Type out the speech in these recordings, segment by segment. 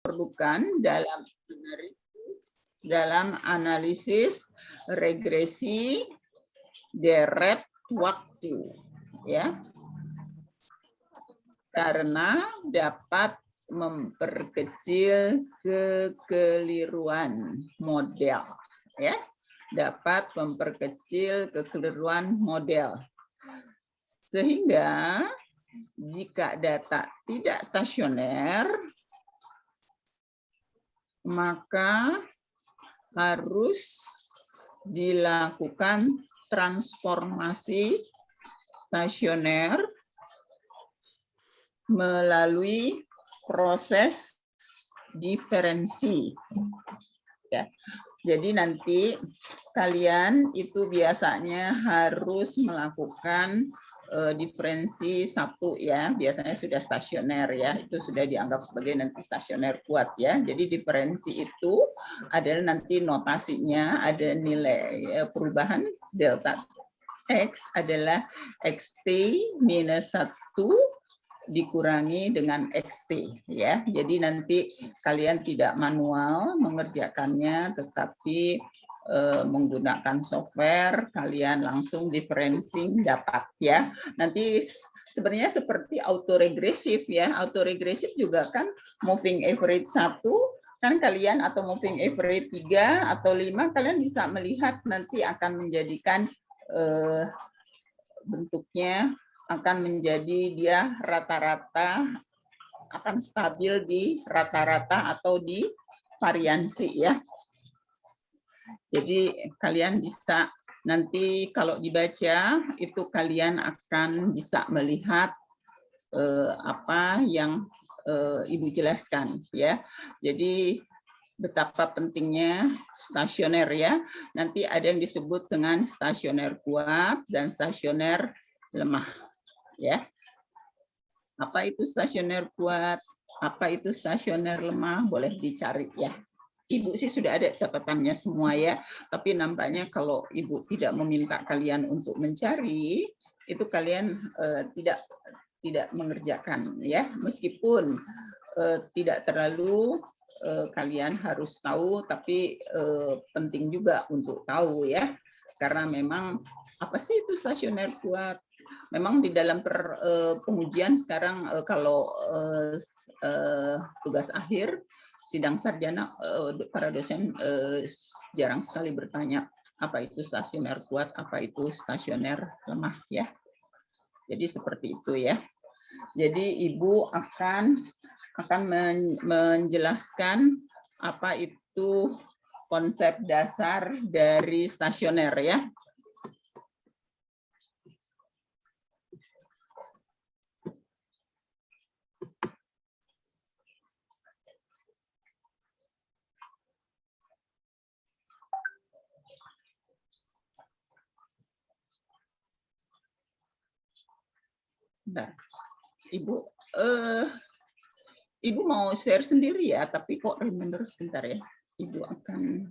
diperlukan dalam analisis regresi deret waktu, ya, karena dapat memperkecil kekeliruan model, ya, dapat memperkecil kekeliruan model, sehingga jika data tidak stasioner, maka harus dilakukan transformasi stasioner melalui proses diferensi. Ya. Jadi nanti kalian itu biasanya harus melakukan diferensi 1 ya, biasanya sudah stasioner ya, itu sudah dianggap sebagai nanti stasioner kuat ya. Jadi diferensi itu adalah nanti notasinya ada nilai perubahan delta X adalah XT minus 1 dikurangi dengan XT ya. Jadi nanti kalian tidak manual mengerjakannya, tetapi menggunakan software kalian langsung diferencing dapat ya. Nanti sebenarnya seperti autoregresif ya. Autoregresif juga kan moving average 1 kan kalian, atau moving average 3 atau 5 kalian bisa melihat nanti akan menjadikan bentuknya akan menjadi dia rata-rata akan stabil di rata-rata atau di variansi ya. Jadi kalian bisa nanti kalau dibaca itu kalian akan bisa melihat apa yang Ibu jelaskan ya. Jadi betapa pentingnya stasioner ya. Nanti ada yang disebut dengan stasioner kuat dan stasioner lemah ya. Apa itu stasioner kuat? Apa itu stasioner lemah? Boleh dicari ya. Ibu sih sudah ada catatannya semua ya. Tapi nampaknya kalau Ibu tidak meminta kalian untuk mencari, itu kalian tidak mengerjakan ya. Meskipun tidak terlalu kalian harus tahu, tapi penting juga untuk tahu ya. Karena memang apa sih itu stasioner kuat? Memang di dalam pengujian sekarang kalau tugas akhir sidang sarjana para dosen jarang sekali bertanya apa itu stasioner kuat, apa itu stasioner lemah ya. Jadi seperti itu ya. Jadi Ibu akan menjelaskan apa itu konsep dasar dari stasioner ya. Bentar. Ibu mau share sendiri ya, tapi kok reminder sebentar ya. Ibu akan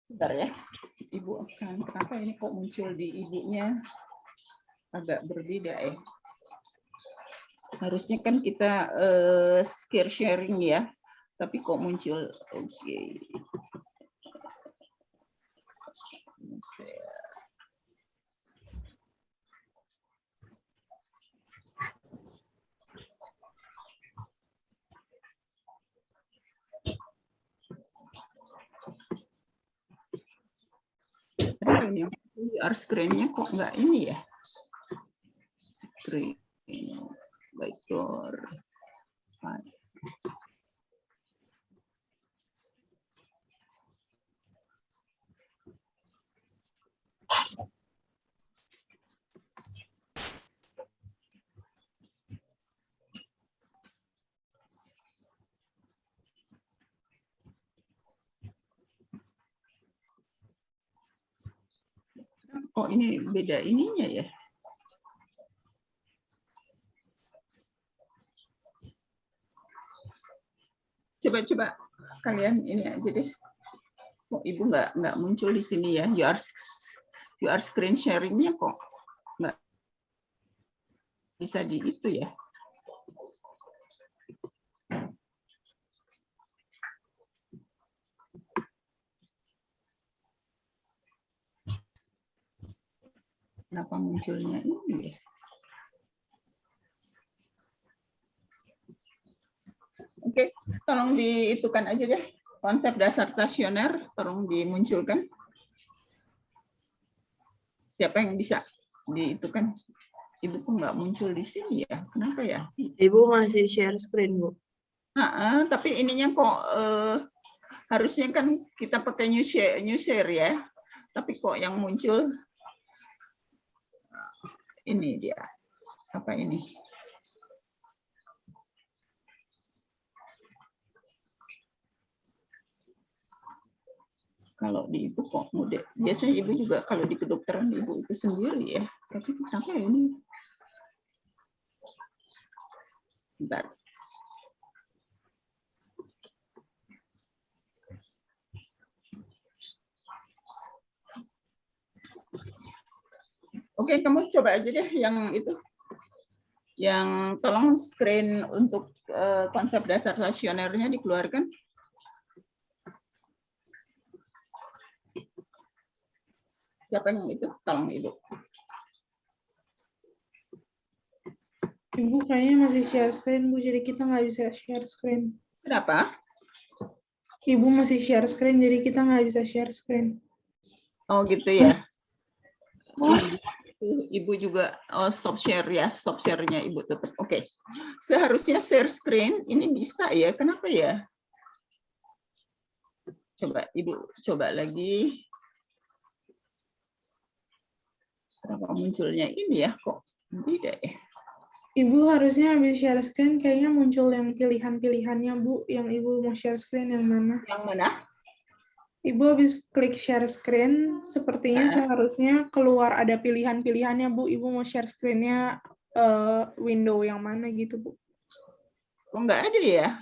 bentar ya. Ibu akan, kenapa ini kok muncul di ibunya agak berbeda ya. Harusnya kan kita screen sharing ya, tapi kok muncul. Oke. Ini screen-nya kok nggak ini ya? Screen vektor. Oh, ini beda ininya ya. Coba kalian ini aja deh. Kok ibu nggak muncul di sini ya? You are screen sharingnya kok nggak bisa di itu ya? Kenapa munculnya ini ya? Oke, tolong diitukan aja deh. Konsep dasar stasioner, tolong dimunculkan. Siapa yang bisa diitukan? Ibu kok nggak muncul di sini ya? Kenapa ya? Ibu masih share screen, Bu. Tapi ininya kok harusnya kan kita pakai new share ya. Tapi kok yang muncul ini dia. Apa ini? Kalau di itu kok mudah. Biasanya ibu juga kalau di kedokteran ibu itu sendiri ya. Tapi kenapa ini? Sebentar. Oke, kamu coba aja deh yang itu. Yang tolong screen untuk konsep dasar stasionernya dikeluarkan. Siapa yang itu? Tolong ibu. Ibu kayaknya masih share screen, Bu. Jadi kita nggak bisa share screen. Kenapa? Ibu masih share screen, jadi kita nggak bisa share screen. Oh gitu ya. Ibu juga stop share ya, stop share-nya ibu tetap. Oke. Seharusnya share screen ini bisa ya. Kenapa ya? Coba ibu coba lagi. Kenapa munculnya ini ya? Kok beda ya? Ibu harusnya habis share screen kayaknya muncul yang pilihan-pilihannya, Bu. Yang Ibu mau share screen yang mana? Yang mana? Ibu habis klik share screen, sepertinya seharusnya keluar ada pilihan-pilihannya, Bu. Ibu mau share screen-nya window yang mana gitu, Bu. Kok nggak ada ya?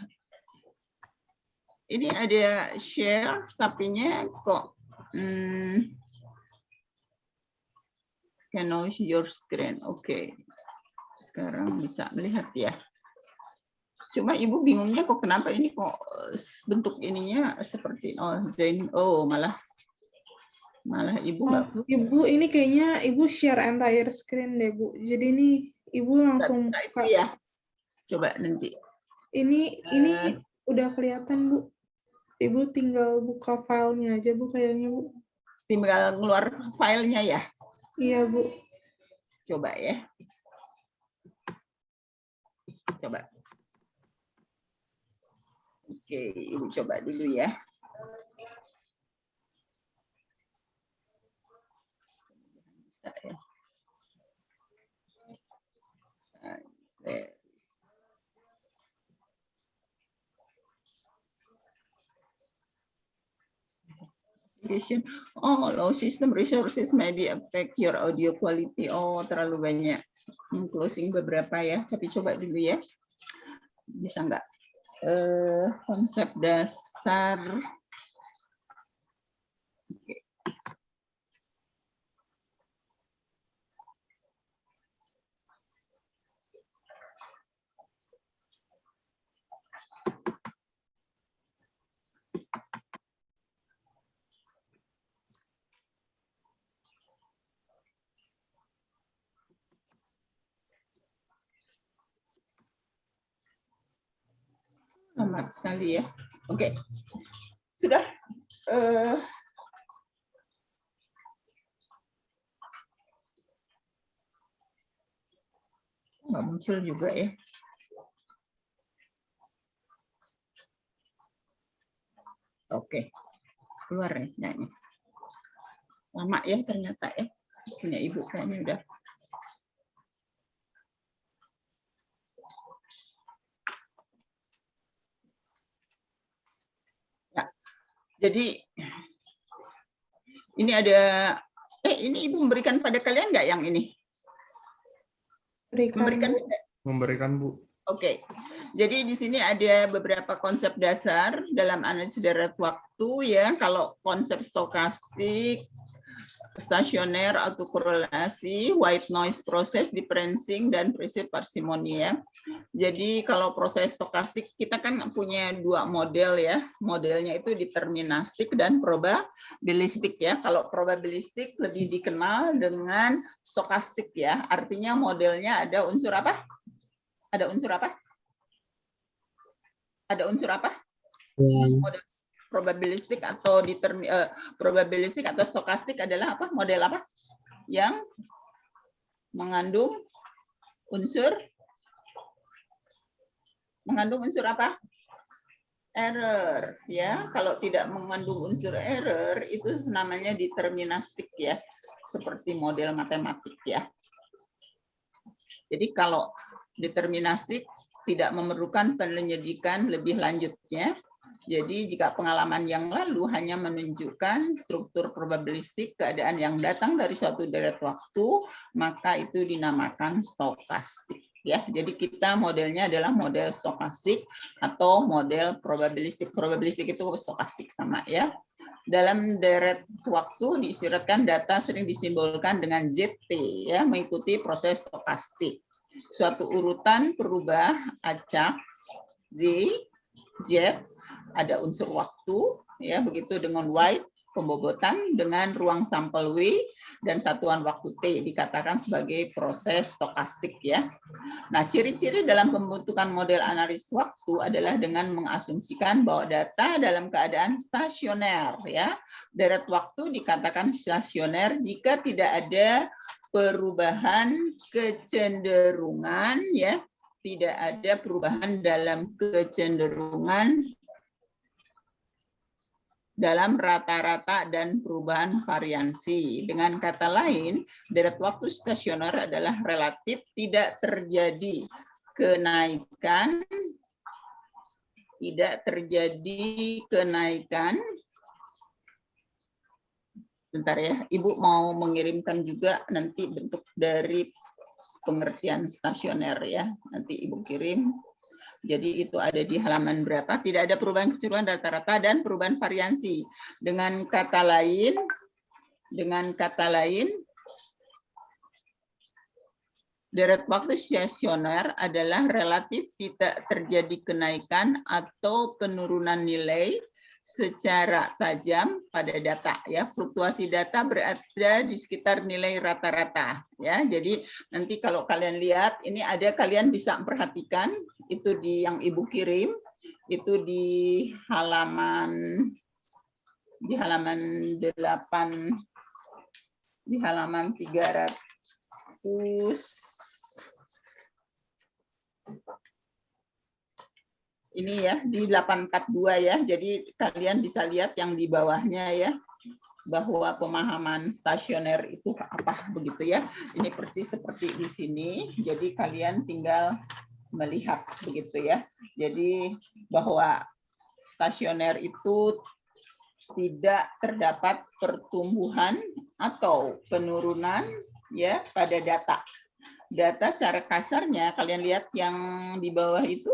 Ini ada share, tapinya kok can now your screen. Oke. Sekarang bisa melihat ya. Cuma ibu bingungnya kok kenapa ini kok bentuk ininya seperti malah ibu nggak. Ibu ini kayaknya Ibu share entire screen deh, Bu. Jadi ini Ibu langsung buka ya. Coba nanti. Ini udah kelihatan, Bu. Ibu tinggal buka filenya aja, Bu, kayaknya, Bu. Tinggal keluar filenya ya. Iya, Bu. Coba ya. Coba. Oke, ibu coba dulu ya. Bisa ya. Oh, low system resources maybe affect your audio quality. Oh, terlalu banyak. Closing beberapa ya. Tapi coba dulu ya. Bisa nggak? Konsep dasar. Oke. Amat sekali ya. Oke. Sudah. Nggak muncul juga ya. Oke. Keluar ya. Nah, lama ya ternyata ya. Punya ibu kayaknya udah. Jadi ini ada ini ibu memberikan pada kalian nggak yang ini? Memberikan Bu. Oke. Jadi di sini ada beberapa konsep dasar dalam analisis deret waktu ya. Kalau konsep stokastik, stasioner, autokorelasi, white noise proses, differencing, dan prinsip parsimoni ya. Jadi kalau proses stokastik kita kan punya dua model ya. Modelnya itu deterministik dan probabilistik ya. Kalau probabilistik lebih dikenal dengan stokastik ya. Artinya modelnya ada unsur apa? Ada unsur apa? Ada unsur apa? Model probabilistik atau probabilistik atau stokastik adalah apa? Model apa? Yang mengandung unsur apa? Error ya. Kalau tidak mengandung unsur error itu namanya deterministik ya. Seperti model matematik ya. Jadi kalau deterministik tidak memerlukan penyelidikan lebih lanjutnya. Jadi jika pengalaman yang lalu hanya menunjukkan struktur probabilistik keadaan yang datang dari suatu deret waktu, maka itu dinamakan stokastik. Ya, jadi kita modelnya adalah model stokastik atau model probabilistik. Probabilistik itu stokastik sama ya. Dalam deret waktu diisyaratkan data sering disimbolkan dengan ZT ya, mengikuti proses stokastik. Suatu urutan berubah acak Z, Z, ada unsur waktu ya, begitu dengan Y pembobotan dengan ruang sampel W dan satuan waktu T dikatakan sebagai proses stokastik ya. Nah, ciri-ciri dalam pembentukan model analisis waktu adalah dengan mengasumsikan bahwa data dalam keadaan stasioner ya. Deret waktu dikatakan stasioner jika tidak ada perubahan kecenderungan ya, tidak ada perubahan dalam kecenderungan dalam rata-rata dan perubahan variansi. Dengan kata lain, deret waktu stasioner adalah relatif, tidak terjadi kenaikan, Bentar ya, Ibu mau mengirimkan juga nanti bentuk dari pengertian stasioner ya. Nanti Ibu kirim. Jadi itu ada di halaman berapa? Tidak ada perubahan kecenderungan rata-rata dan perubahan variansi. Dengan kata lain, deret waktu stasioner adalah relatif, tidak terjadi kenaikan atau penurunan nilai secara tajam pada data ya. Fluktuasi data berada di sekitar nilai rata-rata ya. Jadi nanti kalau kalian lihat ini ada, kalian bisa perhatikan itu di yang Ibu kirim itu di halaman 8, di halaman 300 ini ya, di 842 ya. Jadi kalian bisa lihat yang di bawahnya ya, bahwa pemahaman stasioner itu apa begitu ya. Ini persis seperti di sini. Jadi kalian tinggal melihat begitu ya. Jadi bahwa stasioner itu tidak terdapat pertumbuhan atau penurunan ya pada data. Data secara kasarnya kalian lihat yang di bawah itu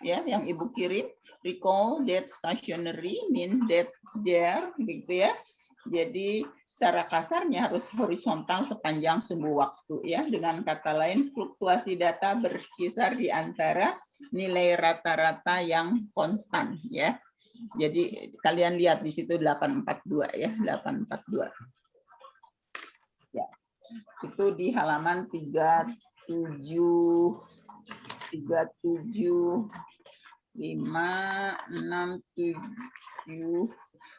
ya, yang Ibu kirim, recall that stationary mean that there gitu ya. Jadi secara kasarnya harus horizontal sepanjang sumbu waktu ya. Dengan kata lain, fluktuasi data berkisar di antara nilai rata-rata yang konstan ya. Jadi kalian lihat di situ 842 ya, 842. Ya. Itu di halaman 37 5, 6, 7,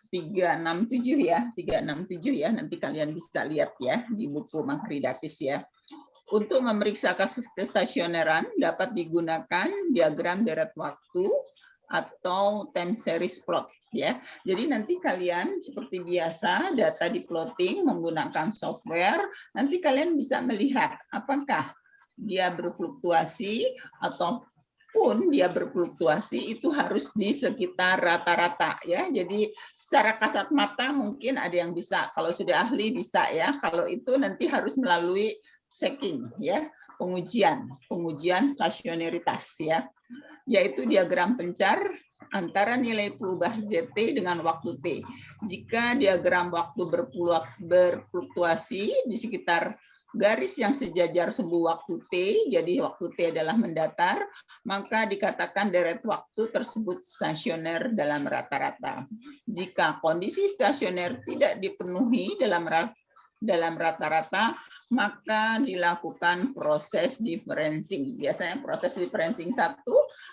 367 ya, 367 ya. Nanti kalian bisa lihat ya di buku Makridatis ya. Untuk memeriksa kasus kestasioneran dapat digunakan diagram deret waktu atau time series plot ya. Jadi nanti kalian seperti biasa data di plotting menggunakan software. Nanti kalian bisa melihat apakah dia berfluktuasi ataupun dia berfluktuasi itu harus di sekitar rata-rata ya. Jadi secara kasat mata mungkin ada yang bisa, kalau sudah ahli bisa ya. Kalau itu nanti harus melalui checking ya, pengujian stasioneritas ya, yaitu diagram pencar antara nilai perubahan ZT dengan waktu T. Jika diagram waktu berfluktuasi di sekitar garis yang sejajar sumbu waktu T, jadi waktu T adalah mendatar, maka dikatakan deret waktu tersebut stasioner dalam rata-rata. Jika kondisi stasioner tidak dipenuhi dalam rata-rata, maka dilakukan proses differencing. Biasanya proses differencing 1,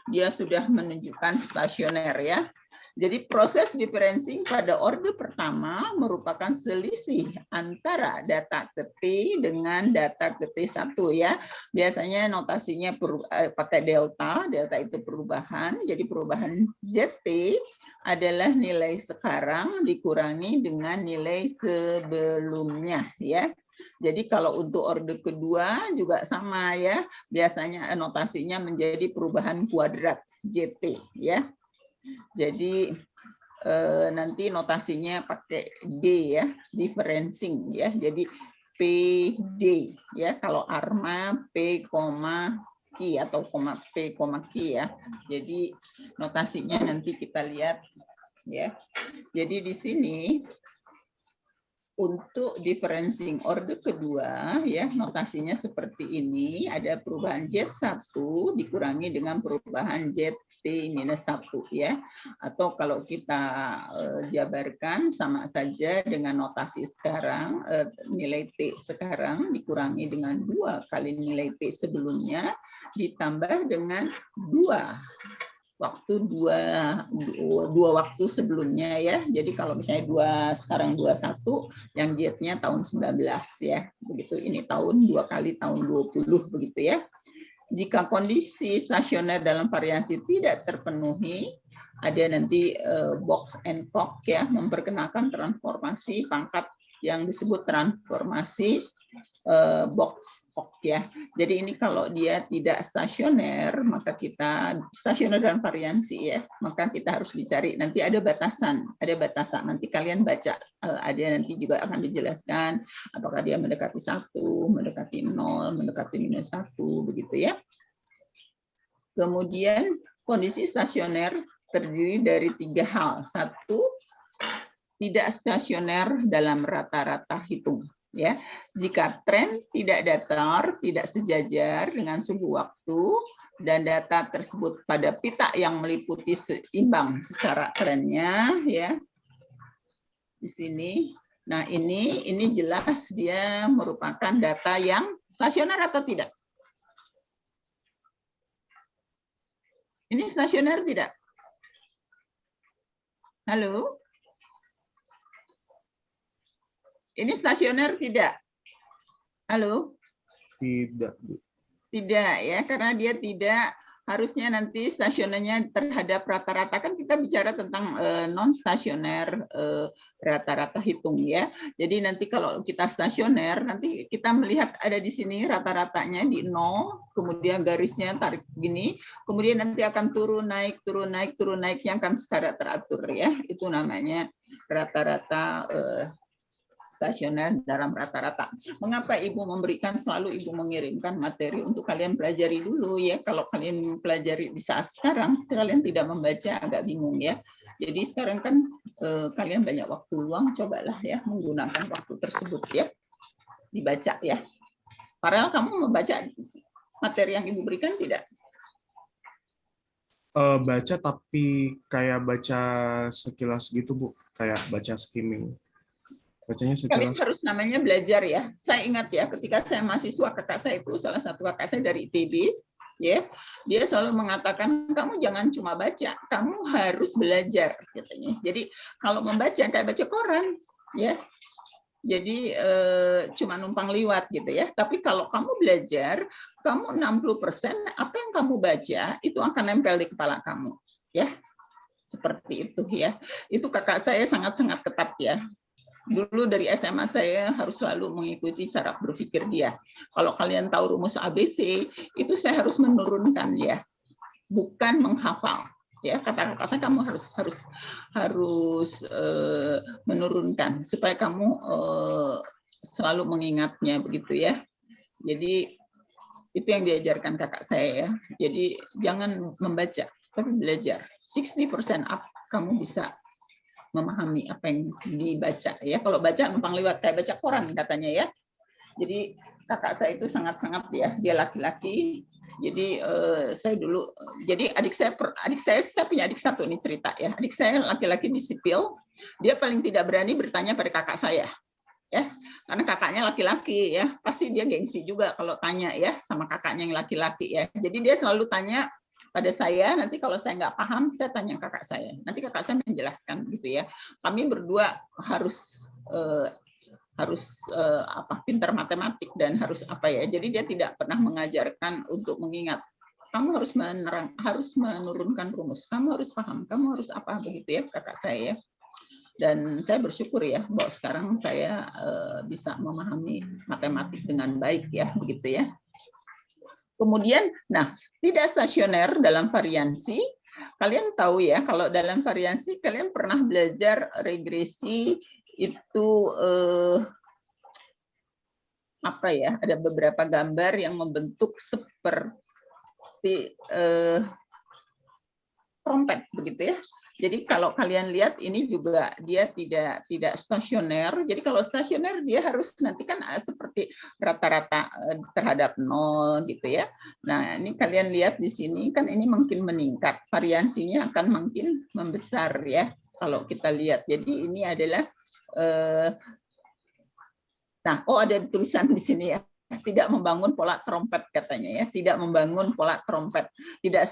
dia sudah menunjukkan stasioner ya. Jadi proses differencing pada orde pertama merupakan selisih antara data ke T dengan data ke T1 ya. Biasanya notasinya pakai delta, delta itu perubahan, jadi perubahan ZT adalah nilai sekarang dikurangi dengan nilai sebelumnya ya. Jadi kalau untuk orde kedua juga sama ya, biasanya notasinya menjadi perubahan kuadrat ZT ya. Jadi nanti notasinya pakai D ya, differencing ya. Jadi PD ya, kalau ARMA P, Q atau P, Q ya. Jadi notasinya nanti kita lihat ya. Jadi di sini untuk differencing orde kedua ya, notasinya seperti ini, ada perubahan Z1 dikurangi dengan perubahan ZT minus 1 ya. Atau kalau kita jabarkan sama saja dengan notasi sekarang, nilai T sekarang dikurangi dengan 2 kali nilai T sebelumnya ditambah dengan 2 waktu sebelumnya ya. Jadi kalau misalnya sekarang 21, yang Z-nya tahun 19 ya. Begitu, ini tahun 2 kali tahun 20 begitu ya. Jika kondisi stasioner dalam variasi tidak terpenuhi, ada nanti box and cock ya, memperkenalkan transformasi pangkat yang disebut transformasi box cock ya. Jadi ini kalau dia tidak stasioner, maka kita stasioner dan variansi ya, maka kita harus dicari. Nanti ada batasan. Nanti kalian baca, ada nanti juga akan dijelaskan apakah dia mendekati 1, mendekati 0, mendekati minus 1 begitu ya. Kemudian kondisi stasioner terdiri dari 3 hal. 1, tidak stasioner dalam rata-rata hitung. Ya, jika tren tidak datar, tidak sejajar dengan sumbu waktu, dan data tersebut pada pita yang meliputi seimbang secara trennya, ya, di sini. Nah ini jelas dia merupakan data yang stasioner atau tidak? Ini stasioner tidak? Halo? Ini stasioner tidak? Halo? Tidak, Bu. Tidak ya, karena dia tidak, harusnya nanti stasionernya terhadap rata-rata, kan kita bicara tentang non stasioner rata-rata hitung ya. Jadi nanti kalau kita stasioner, nanti kita melihat ada di sini rata-ratanya di 0, kemudian garisnya tarik gini, kemudian nanti akan turun naik, yang akan secara teratur ya. Itu namanya rata-rata stasioner dalam rata-rata. Mengapa Ibu selalu Ibu mengirimkan materi untuk kalian pelajari dulu ya. Kalau kalian pelajari di saat sekarang, kalian tidak membaca, agak bingung ya. Jadi sekarang kan kalian banyak waktu luang, cobalah ya menggunakan waktu tersebut ya. Dibaca ya. Padahal kamu membaca materi yang Ibu berikan tidak? Baca tapi kayak baca sekilas gitu, Bu. Kayak baca skimming. Bacanya Kalian sekilas. harus namanya belajar ya. Saya ingat ya, ketika saya mahasiswa, kakak saya itu salah satu kakak saya dari ITB, ya, dia selalu mengatakan kamu jangan cuma baca, kamu harus belajar, katanya. Jadi kalau membaca kayak baca koran, ya. Jadi cuma numpang liwat gitu ya. Tapi kalau kamu belajar, kamu 60% apa yang kamu baca itu akan nempel di kepala kamu, ya. Seperti itu ya. Itu kakak saya sangat-sangat ketat ya. Dulu dari SMA saya harus selalu mengikuti cara berpikir dia. Kalau kalian tahu rumus ABC, itu saya harus menurunkan ya, bukan menghafal. Ya, kata-kata saya kamu harus menurunkan supaya kamu selalu mengingatnya begitu ya. Jadi itu yang diajarkan kakak saya ya. Jadi jangan membaca, tapi belajar. 60% up kamu bisa memahami apa yang dibaca ya. Kalau baca numpang lewat kayak baca koran katanya ya. Jadi kakak saya itu sangat-sangat ya, dia laki-laki. Jadi saya dulu, jadi adik saya punya adik satu nih cerita ya. Adik saya laki-laki di sipil, dia paling tidak berani bertanya pada kakak saya. Ya, karena kakaknya laki-laki ya, pasti dia gengsi juga kalau tanya ya sama kakaknya yang laki-laki ya. Jadi dia selalu tanya pada saya, nanti kalau saya nggak paham, saya tanya kakak saya. Nanti kakak saya menjelaskan gitu ya. Kami berdua harus pintar matematik dan harus apa ya. Jadi dia tidak pernah mengajarkan untuk mengingat. Kamu harus menurunkan rumus. Kamu harus paham. Kamu harus apa begitu ya kakak saya. Dan saya bersyukur ya bahwa sekarang saya bisa memahami matematik dengan baik ya begitu ya. Kemudian, nah tidak stasioner dalam variansi. Kalian tahu ya kalau dalam variansi kalian pernah belajar regresi itu apa ya? Ada beberapa gambar yang membentuk seperti trompet begitu ya. Jadi kalau kalian lihat ini juga dia tidak stasioner. Jadi kalau stasioner dia harus nanti kan seperti rata-rata terhadap 0 gitu ya. Nah, ini kalian lihat di sini kan ini makin meningkat. Variansinya akan makin membesar ya kalau kita lihat. Jadi ini adalah ada tulisan di sini ya. Tidak membangun pola trompet katanya ya. Tidak membangun pola trompet. Tidak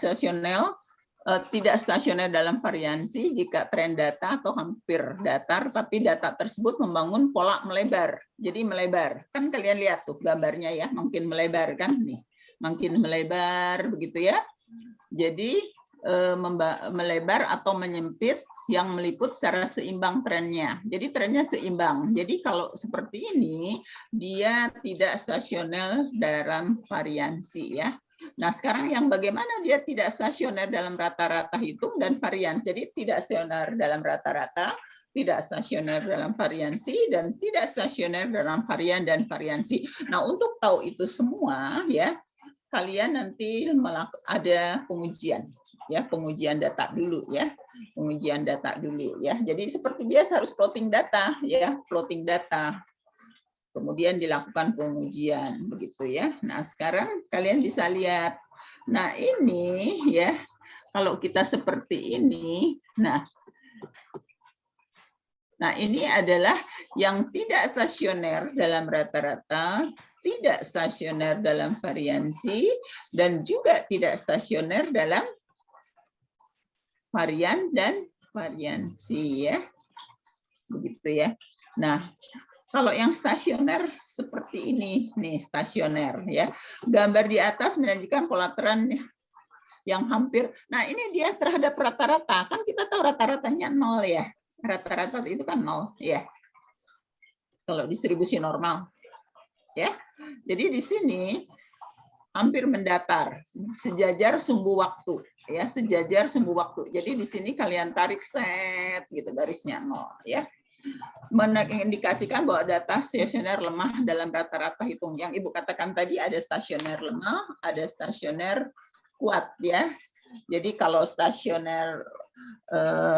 stasioner dalam variansi jika tren data atau hampir datar, tapi data tersebut membangun pola melebar. Jadi melebar. Kan kalian lihat tuh gambarnya ya, makin melebar kan nih. Makin melebar begitu ya. Jadi melebar atau menyempit yang meliput secara seimbang trennya. Jadi trennya seimbang. Jadi kalau seperti ini, dia tidak stasioner dalam variansi ya. Nah, sekarang yang bagaimana dia tidak stasioner dalam rata-rata hitung dan varian. Jadi tidak stasioner dalam rata-rata, tidak stasioner dalam variansi, dan tidak stasioner dalam varian dan variansi. Nah, untuk tahu itu semua ya, kalian nanti ada pengujian. Ya, pengujian data dulu ya. Pengujian data dulu ya. Jadi seperti biasa harus plotting data ya, plotting data. Kemudian dilakukan pengujian begitu ya. Nah, sekarang kalian bisa lihat. Nah, ini ya, kalau kita seperti ini, nah ini adalah yang tidak stasioner dalam rata-rata, tidak stasioner dalam variansi, dan juga tidak stasioner dalam varian dan variansi ya. Begitu ya. Nah, kalau yang stasioner seperti ini, nih stasioner ya. Gambar di atas menjanjikan pola tren yang hampir. Nah, ini dia terhadap rata-rata. Kan kita tahu rata-ratanya 0 ya. Rata-rata itu kan 0 ya. Kalau distribusi normal. Ya. Jadi di sini hampir mendatar, sejajar sumbu waktu ya, sejajar sumbu waktu. Jadi di sini kalian tarik set gitu garisnya 0 ya. Mengindikasikan bahwa data stasioner lemah dalam rata-rata hitung. Yang Ibu katakan tadi ada stasioner lemah, ada stasioner kuat ya. Jadi kalau stasioner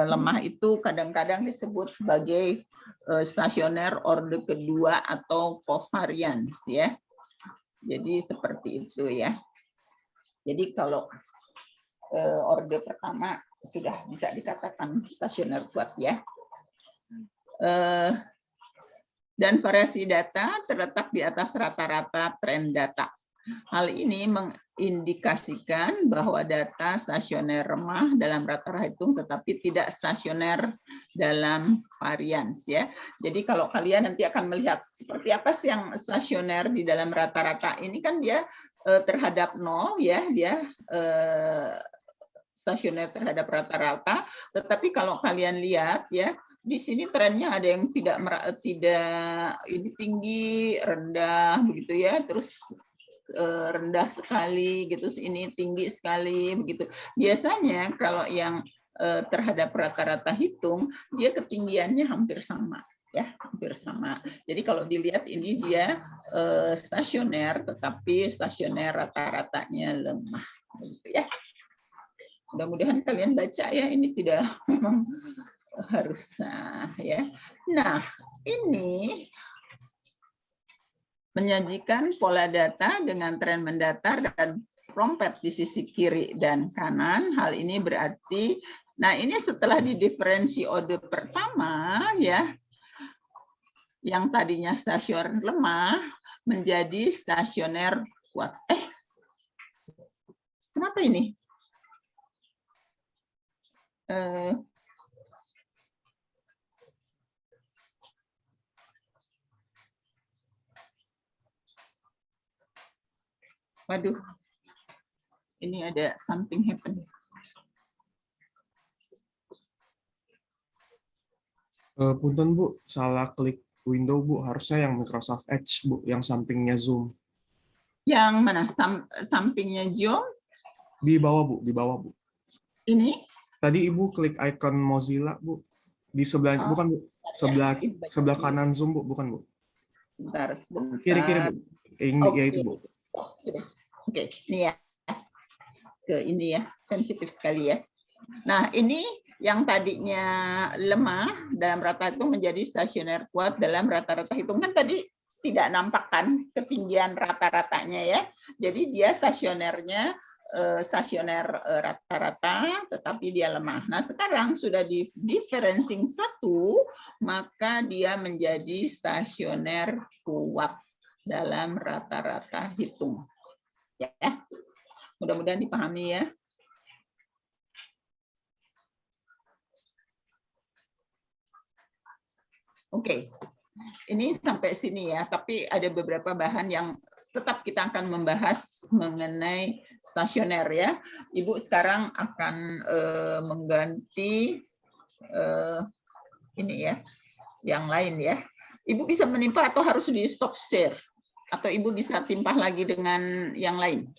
lemah itu kadang-kadang disebut sebagai stasioner orde kedua atau covariance ya. Jadi seperti itu ya. Jadi kalau orde pertama sudah bisa dikatakan stasioner kuat ya. Dan variasi data terletak di atas rata-rata tren data. Hal ini mengindikasikan bahwa data stasioner lemah dalam rata-rata hitung tetapi tidak stasioner dalam varians ya. Jadi kalau kalian nanti akan melihat seperti apa sih yang stasioner di dalam rata-rata ini kan dia terhadap 0 ya, dia stasioner terhadap rata-rata, tetapi kalau kalian lihat ya di sini trennya ada yang tidak ini tinggi, rendah begitu ya, terus rendah sekali gitu, ini tinggi sekali begitu. Biasanya kalau yang terhadap rata-rata hitung dia ketinggiannya hampir sama Ya, hampir sama. Jadi kalau dilihat ini dia stasioner, tetapi stasioner rata-ratanya lemah. Gitu ya. Mudah-mudahan kalian baca ya, ini tidak memang harus ya. Nah, ini menyajikan pola data dengan tren mendatar dan trompet di sisi kiri dan kanan. Hal ini berarti, nah ini setelah didiferensi ode pertama ya, yang tadinya stasioner lemah menjadi stasioner kuat. Kenapa ini? Waduh, ini ada something happen. Punten Bu, salah klik window Bu, harusnya yang Microsoft Edge Bu, yang sampingnya Zoom. Yang mana? Sampingnya Zoom? Di bawah Bu, di bawah Bu. Ini? Tadi Ibu klik icon Mozilla Bu, di sebelah, bukan Bu, sebelah kanan Zoom Bu, bukan Bu? Sebentar. Kiri Bu, ya itu Bu. Sudah. Oke, ini ya. Ke ini ya, sensitif sekali ya. Nah, ini yang tadinya lemah dalam rata itu menjadi stasioner kuat dalam rata-rata hitungan. Tadi tidak nampak kan ketinggian rata-ratanya ya. Jadi dia stasioner rata-rata, tetapi dia lemah. Nah, sekarang sudah di differencing 1, maka dia menjadi stasioner kuat dalam rata-rata hitung. Ya, mudah-mudahan dipahami ya. Oke, ini sampai sini ya, tapi ada beberapa bahan yang tetap kita akan membahas mengenai stasioner ya. Ibu sekarang akan mengganti ini ya, yang lain ya. Ibu bisa menimpa atau harus di stop share? Atau Ibu bisa timpah lagi dengan yang lain?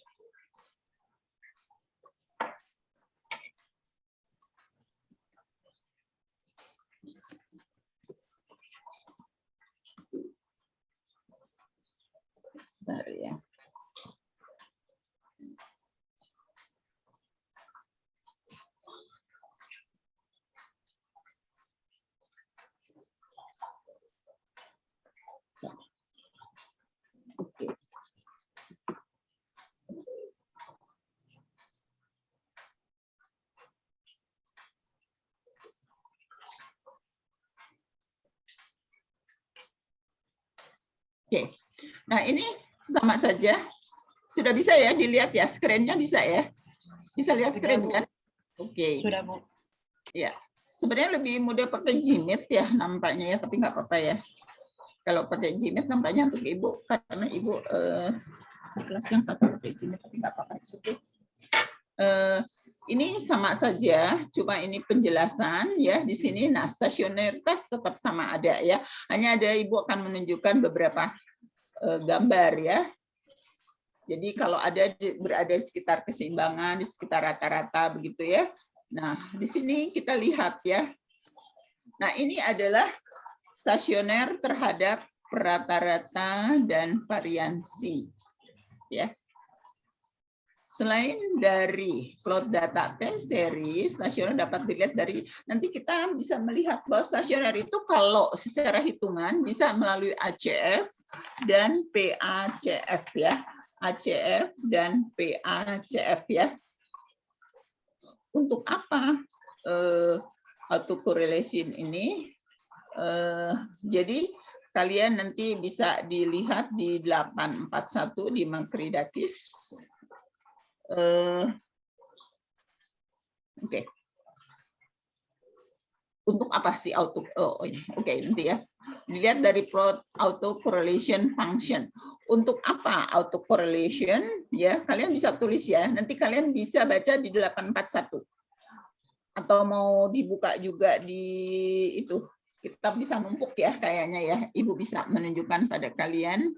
Bentar ya. Oke. Oke. Nah, ini sama saja. Sudah bisa ya dilihat ya, screen-nya bisa ya? Bisa lihat screen kan? Oke. Sudah, Bu. Ya, sebenarnya lebih mudah pakai Gmeet ya nampaknya ya, tapi nggak apa-apa ya. Kalau pakai Gmeet nampaknya untuk Ibu, karena Ibu di kelas yang satu pakai Gmeet, tapi nggak apa-apa. Ini sama saja, cuma ini penjelasan ya di sini. Nah, stasioneritas tetap sama ada ya. Hanya ada Ibu akan menunjukkan beberapa gambar ya. Jadi kalau berada di sekitar keseimbangan, di sekitar rata-rata begitu ya. Nah, di sini kita lihat ya. Nah, ini adalah stasioner terhadap rata-rata dan variansi. Ya. Selain dari plot data time series, stasioner dapat dilihat dari, nanti kita bisa melihat bahwa stasioner itu kalau secara hitungan bisa melalui ACF dan PACF ya. ACF dan PACF ya. Untuk apa autocorrelation ini? Jadi kalian nanti bisa dilihat di 841 di Makridakis. Oke. Untuk apa sih oke, nanti ya. Dilihat dari plot autocorrelation function. Untuk apa autocorrelation? Ya, kalian bisa tulis ya. Nanti kalian bisa baca di 841. Atau mau dibuka juga di itu. Kita bisa numpuk ya kayaknya ya. Ibu bisa menunjukkan pada kalian.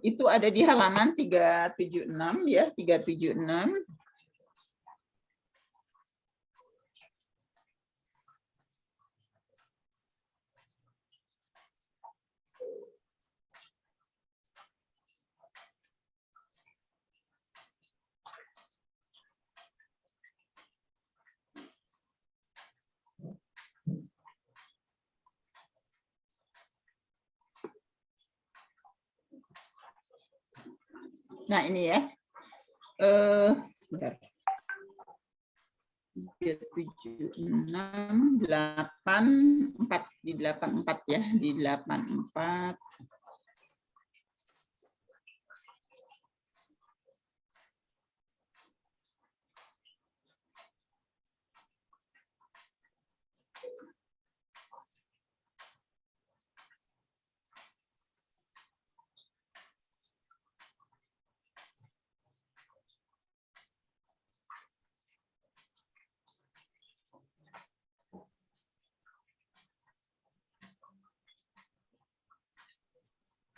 Itu ada di halaman 376 ya, 376. Nah, ini ya. Sebentar. 376 84 di 84 ya, di 84.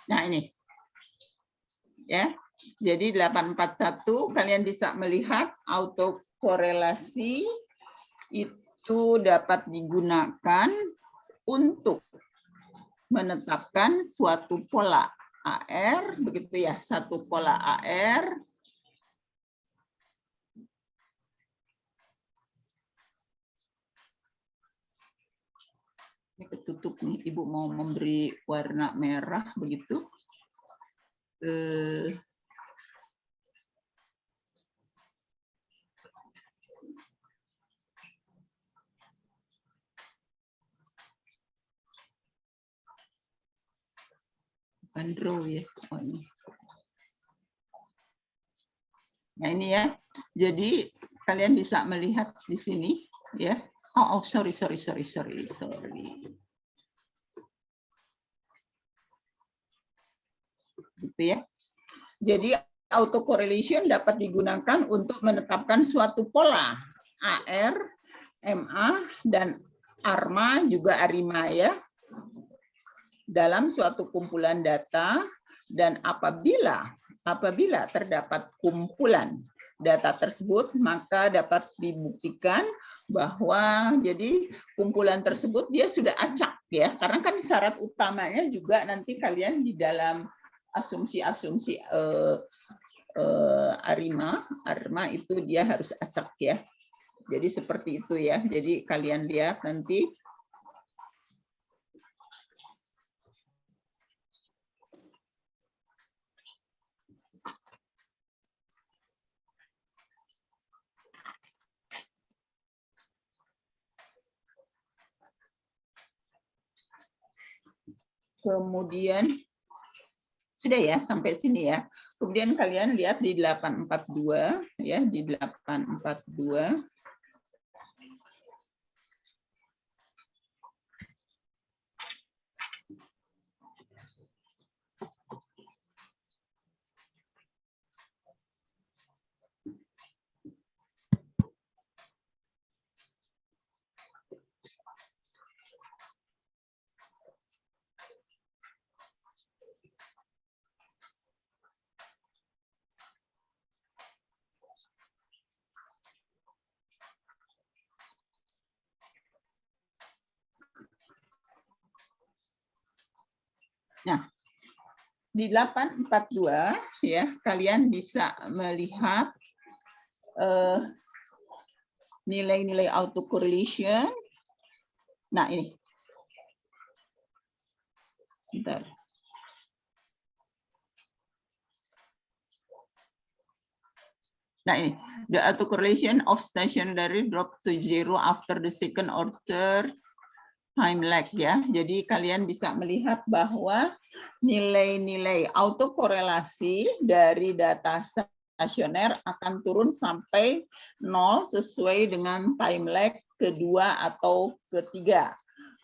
Nah, ini. Ya. Jadi 841 kalian bisa melihat autokorelasi itu dapat digunakan untuk menetapkan suatu pola AR, begitu ya, satu pola AR. Ini ketutup nih, Ibu mau memberi warna merah begitu. Draw ya. Oh, ini. Nah, ini ya. Jadi kalian bisa melihat di sini ya. Oh, sorry. Gitu ya. Jadi autocorrelation dapat digunakan untuk menetapkan suatu pola AR, MA, dan ARMA juga ARIMA ya dalam suatu kumpulan data, dan apabila terdapat kumpulan data tersebut maka dapat dibuktikan bahwa jadi kumpulan tersebut dia sudah acak ya, karena kan syarat utamanya juga nanti kalian di dalam asumsi-asumsi ARMA itu dia harus acak ya. Jadi seperti itu ya. Jadi kalian lihat nanti. Kemudian sudah ya sampai sini ya. Kemudian kalian lihat di 842 ya, di 842. Nah, di 842 ya, kalian bisa melihat nilai-nilai autocorrelation. Nah, ini. Bentar. Nah, ini. The autocorrelation of stationary drop to zero after the second order time lag ya. Jadi kalian bisa melihat bahwa nilai-nilai autokorelasi dari data stasioner akan turun sampai 0 sesuai dengan time lag kedua atau ketiga.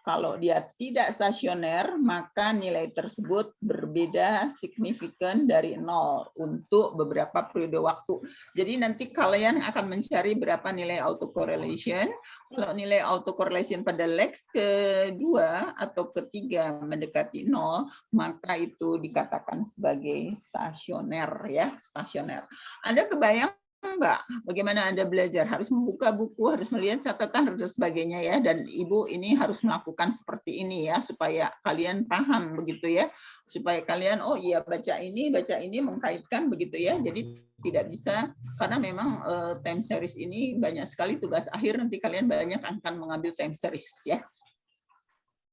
Kalau dia tidak stasioner, maka nilai tersebut berbeda signifikan dari 0 untuk beberapa periode waktu. Jadi nanti kalian akan mencari berapa nilai autocorrelation. Kalau nilai autocorrelation pada leg kedua atau ketiga mendekati 0, maka itu dikatakan sebagai stasioner ya, stasioner. Anda kebayang enggak bagaimana Anda belajar, harus membuka buku, harus melihat catatan dan sebagainya ya, dan Ibu ini harus melakukan seperti ini ya supaya kalian paham begitu ya, supaya kalian oh iya baca ini mengkaitkan begitu ya. Jadi tidak bisa, karena memang time series ini banyak sekali tugas akhir, nanti kalian banyak akan mengambil time series ya.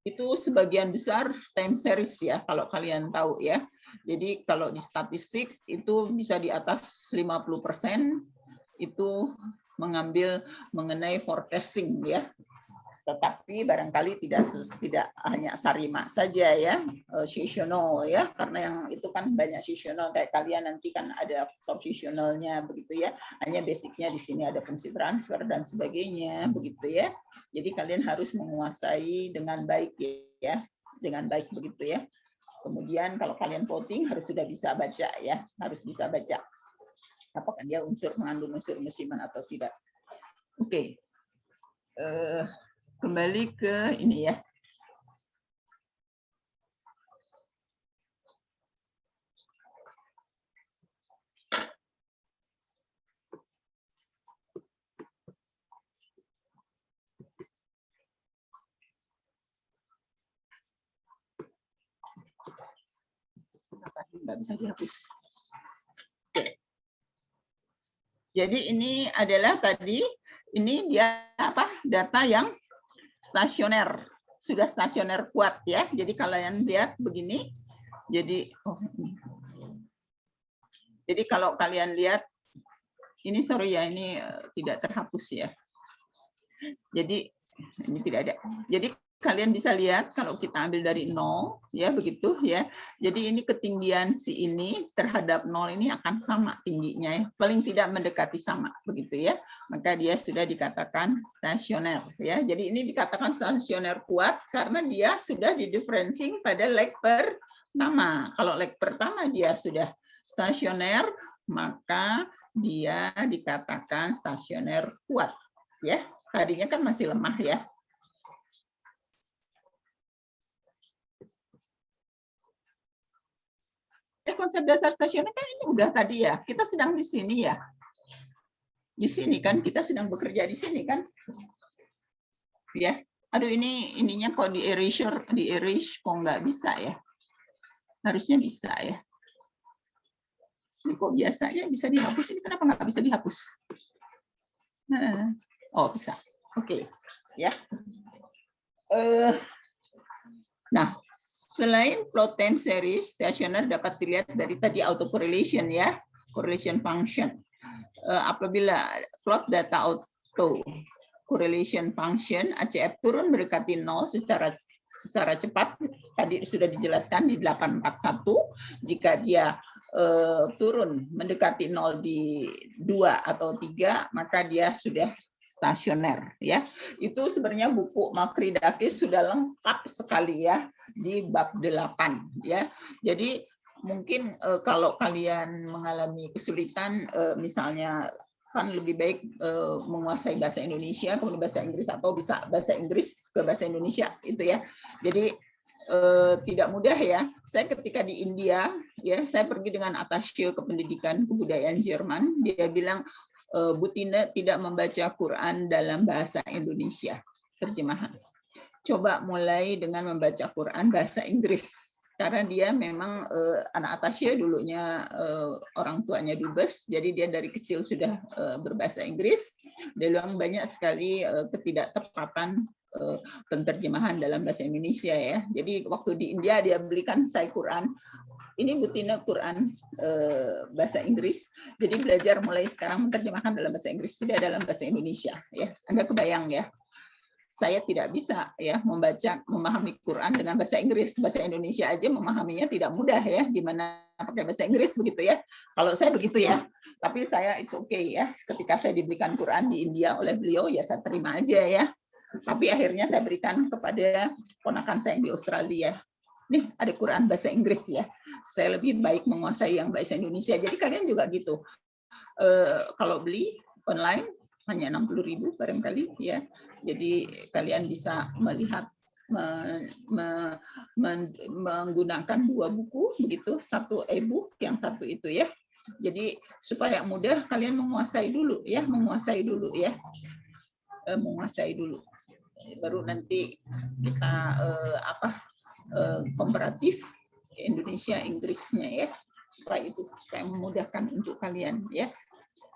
Itu sebagian besar time series ya, kalau kalian tahu ya. Jadi kalau di statistik itu bisa di atas 50% itu mengambil mengenai forecasting ya. Tetapi barangkali tidak hanya Sarima saja ya, seasonal ya, karena yang itu kan banyak seasonal, kayak kalian nanti kan ada faktor seasonalnya begitu ya. Hanya basicnya di sini ada fungsi transfer dan sebagainya begitu ya. Jadi kalian harus menguasai dengan baik ya, dengan baik begitu ya. Kemudian kalau kalian voting harus sudah bisa baca ya, harus bisa baca apakah dia mengandung unsur musiman atau tidak. Oke. Kembali ke ini ya. Nggak bisa dihapus. Jadi ini adalah tadi, ini dia apa? Data yang stasioner, sudah stasioner kuat ya. Jadi kalian lihat begini, jadi jadi kalau kalian lihat ini, sorry ya, ini tidak terhapus ya. Jadi ini tidak ada. Jadi kalian bisa lihat kalau kita ambil dari 0 ya begitu ya. Jadi ini ketinggian si ini terhadap 0 ini akan sama tingginya ya. Paling tidak mendekati sama begitu ya. Maka dia sudah dikatakan stasioner ya. Jadi ini dikatakan stasioner kuat karena dia sudah didiferencing pada leg pertama. Kalau leg pertama dia sudah stasioner, maka dia dikatakan stasioner kuat ya. Tadinya kan masih lemah ya. Konsep dasar stasioner kan ini udah tadi ya. Kita sedang di sini ya. Di sini kan kita sedang bekerja di sini kan. Ya. Aduh ininya kok di erase kok nggak bisa ya. Harusnya bisa ya. Ini kok biasanya bisa dihapus, ini kenapa nggak bisa dihapus? Oh bisa. Oke. Ya. Nah, selain plot time series, stasioner dapat dilihat dari tadi autocorrelation ya, correlation function. Apabila plot data auto correlation function ACF turun mendekati 0 secara cepat, tadi sudah dijelaskan di 841, jika dia turun mendekati 0 di 2 atau 3, maka dia sudah stasioner ya. Itu sebenarnya buku Makridakis sudah lengkap sekali ya di bab 8 ya. Jadi mungkin kalau kalian mengalami kesulitan misalnya kan lebih baik menguasai bahasa Indonesia kemudian bahasa Inggris, atau bisa bahasa Inggris ke bahasa Indonesia itu ya. Jadi tidak mudah ya. Saya ketika di India ya, saya pergi dengan atasye kependidikan kebudayaan Jerman, dia bilang Bu Tina tidak membaca Quran dalam bahasa Indonesia terjemahan. Coba mulai dengan membaca Quran bahasa Inggris, karena dia memang anak atasye dulunya orang tuanya dubes, jadi dia dari kecil sudah berbahasa Inggris. Dia bilang banyak sekali ketidaktepatan penterjemahan dalam bahasa Indonesia ya. Jadi waktu di India dia belikan saya Quran. Ini Bu Tina Quran bahasa Inggris. Jadi belajar mulai sekarang menerjemahkan dalam bahasa Inggris, tidak dalam bahasa Indonesia ya. Anda kebayang ya. Saya tidak bisa ya memahami Quran dengan bahasa Inggris. Bahasa Indonesia aja memahaminya tidak mudah ya. Gimana pakai bahasa Inggris begitu ya. Kalau saya begitu ya. Tapi saya it's okay ya. Ketika saya diberikan Quran di India oleh beliau ya saya terima aja ya. Tapi akhirnya saya berikan kepada ponakan saya yang di Australia. Nih ada Quran bahasa Inggris ya. Saya lebih baik menguasai yang bahasa Indonesia. Jadi kalian juga gitu. Kalau beli online hanya 60.000 barangkali ya. Jadi kalian bisa melihat menggunakan 2 buku begitu, satu e-book, yang satu itu ya. Jadi supaya mudah kalian menguasai dulu ya, menguasai dulu. Baru nanti kita komparatif Indonesia Inggrisnya ya, supaya memudahkan untuk kalian ya,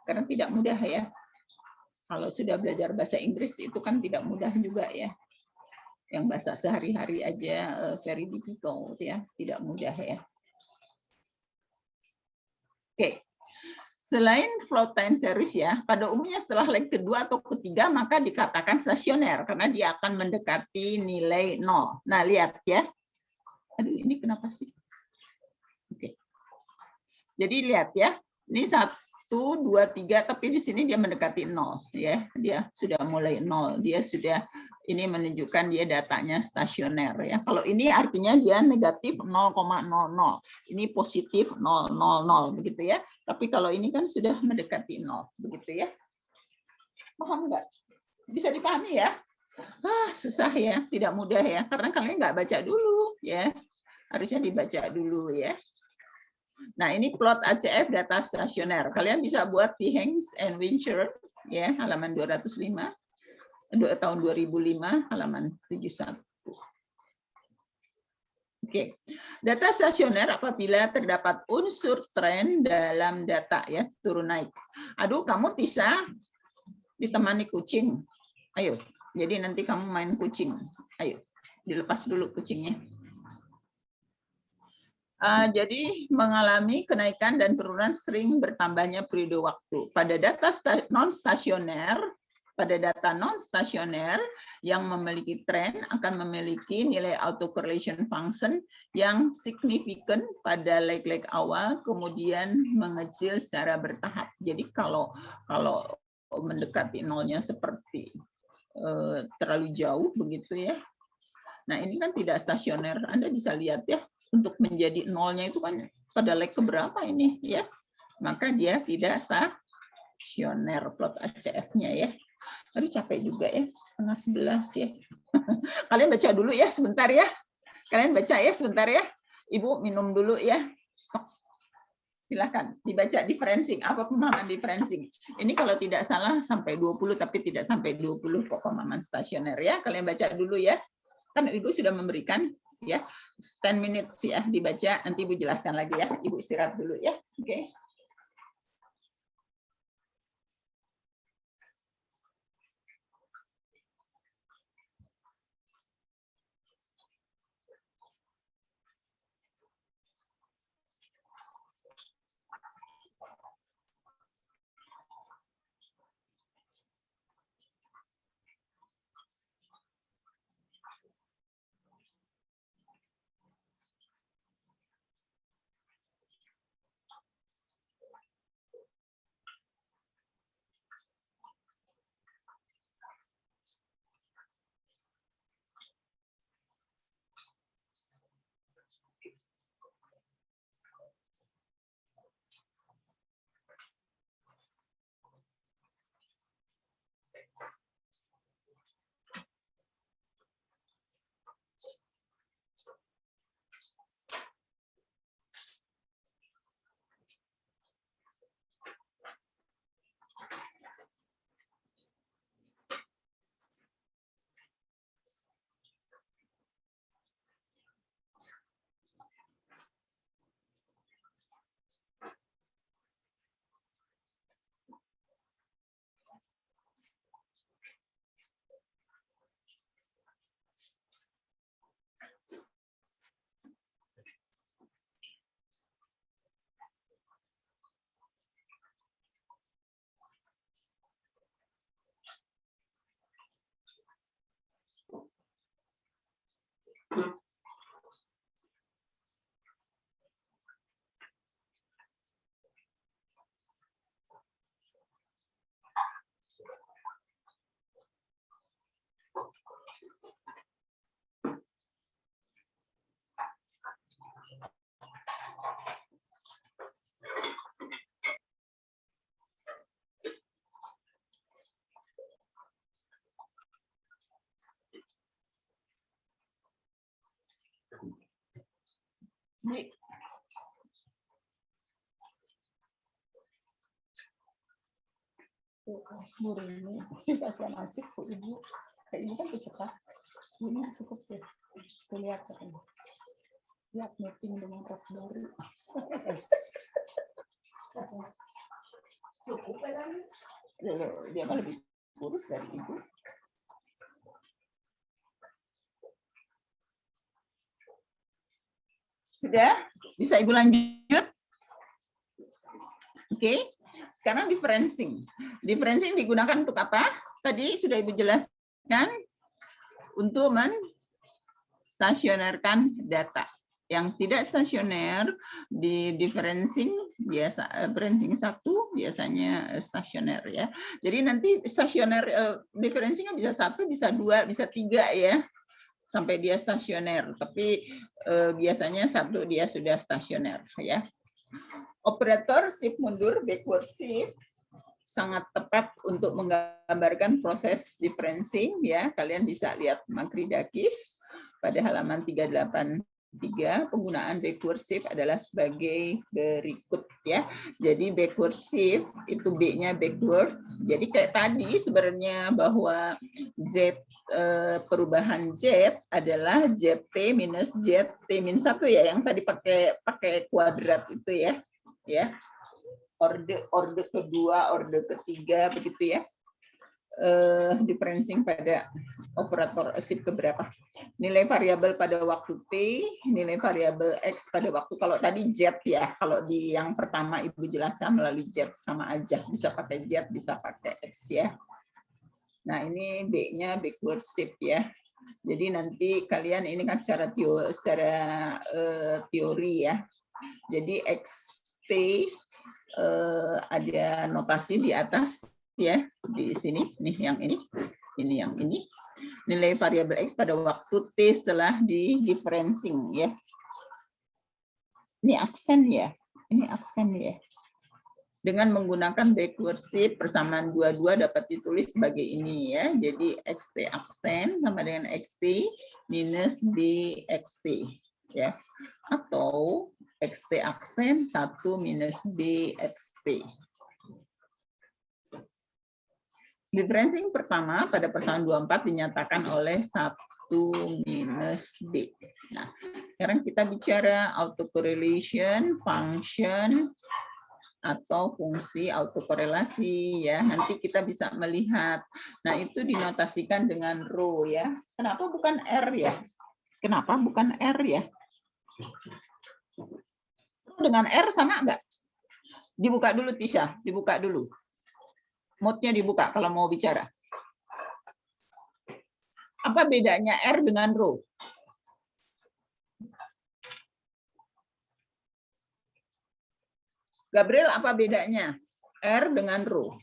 karena tidak mudah ya kalau sudah belajar bahasa Inggris itu kan tidak mudah juga ya, yang bahasa sehari-hari aja very difficult ya, tidak mudah ya. Oke. Selain float time series ya, pada umumnya setelah leg kedua atau ketiga maka dikatakan stasioner karena dia akan mendekati nilai 0. Nah, lihat ya. Aduh, ini kenapa sih? Oke. Jadi lihat ya. Ini 1, 2, 3, tapi di sini dia mendekati 0 ya. Dia sudah mulai 0. Dia sudah, ini menunjukkan dia datanya stasioner ya. Kalau ini artinya dia negatif 0,00. Ini positif 0,00 begitu ya. Tapi kalau ini kan sudah mendekati 0 begitu ya. Paham nggak? Bisa dipahami ya? Susah ya, tidak mudah ya, karena kalian nggak baca dulu ya. Harusnya dibaca dulu ya. Nah, ini plot ACF data stasioner. Kalian bisa buat di Hanks and Wincher ya, halaman 205. Tahun 2005 halaman 71. Oke. Data stasioner apabila terdapat unsur tren dalam data ya, turun naik. Aduh, kamu bisa ditemani kucing. Ayo. Jadi nanti kamu main kucing. Ayo. Dilepas dulu kucingnya. Jadi mengalami kenaikan dan penurunan sering bertambahnya periode waktu. Pada data non-stasioner, pada data non-stasioner yang memiliki tren akan memiliki nilai autocorrelation function yang signifikan pada leg-leg awal, kemudian mengecil secara bertahap. Jadi kalau mendekati nolnya seperti terlalu jauh begitu ya. Nah ini kan tidak stasioner. Anda bisa lihat ya, untuk menjadi nolnya itu kan pada leg keberapa ini ya. Maka dia tidak stasioner plot ACF-nya ya. Aduh capek juga ya, 10:30 ya. Kalian baca dulu ya sebentar ya. Kalian baca ya sebentar ya. Ibu minum dulu ya. Silakan dibaca differencing. Apa pemahaman differencing? Ini kalau tidak salah sampai 20 tapi tidak sampai 20 kok pemahaman stasioner ya. Kalian baca dulu ya. Kan Ibu sudah memberikan ya 10 minutes ya dibaca. Nanti Ibu jelaskan lagi ya. Ibu istirahat dulu ya. Oke. Ini murid ini kasihan aja Bu Ibu. Kayak ini kan cepat. Ini cukup ya. Kelihatan. Siap meeting dengan Prof baru. Cukup kan? Dia kan lebih kurus dari Ibu. Sudah? Bisa Ibu lanjut? Oke. Sekarang differencing. Differencing digunakan untuk apa? Tadi sudah Ibu jelaskan untuk menstasionerkan data. Yang tidak stasioner di differencing biasa differencing 1 biasanya stasioner ya. Jadi nanti stasioner differencingnya bisa 1, bisa 2, bisa 3 ya. Sampai dia stasioner, tapi biasanya 1 dia sudah stasioner ya. Operator shift mundur, backward shift sangat tepat untuk menggambarkan proses differencing ya. Kalian bisa lihat Makridakis pada halaman 383. Penggunaan backward shift adalah sebagai berikut ya. Jadi backward shift itu B-nya backward. Jadi kayak tadi sebenarnya bahwa Z perubahan Z adalah ZT minus ZT min 1 ya, yang tadi pakai kuadrat itu ya. Ya, orde kedua, orde ketiga begitu ya. Differencing pada operator shift keberapa? Nilai variabel pada waktu T, nilai variabel X pada waktu, kalau tadi Z ya, kalau di yang pertama Ibu jelaskan melalui Z sama aja, bisa pakai Z, bisa pakai X ya. Nah ini B-nya backward shift ya. Jadi nanti kalian ini kan secara teori ya. Jadi XT ada notasi di atas ya, di sini nih yang ini yang ini. Nilai variabel X pada waktu T setelah di differencing ya. Ini aksen ya. Ini aksen ya. Dengan menggunakan backward shift persamaan 22 dapat ditulis sebagai ini ya. Jadi XT aksen sama dengan XT minus BXT ya. Atau XT aksen 1 minus BXT. Differencing pertama pada persamaan 24 dinyatakan oleh 1 minus B. Nah, sekarang kita bicara autocorrelation, function, atau fungsi autokorelasi ya. Nanti kita bisa melihat. Nah, itu dinotasikan dengan rho ya. Kenapa bukan R ya? Kenapa bukan R ya? Dengan R sama enggak? Dibuka dulu Tisha, dibuka dulu. Mode-nya dibuka kalau mau bicara. Apa bedanya R dengan rho? Gabriel, apa bedanya R dengan rho?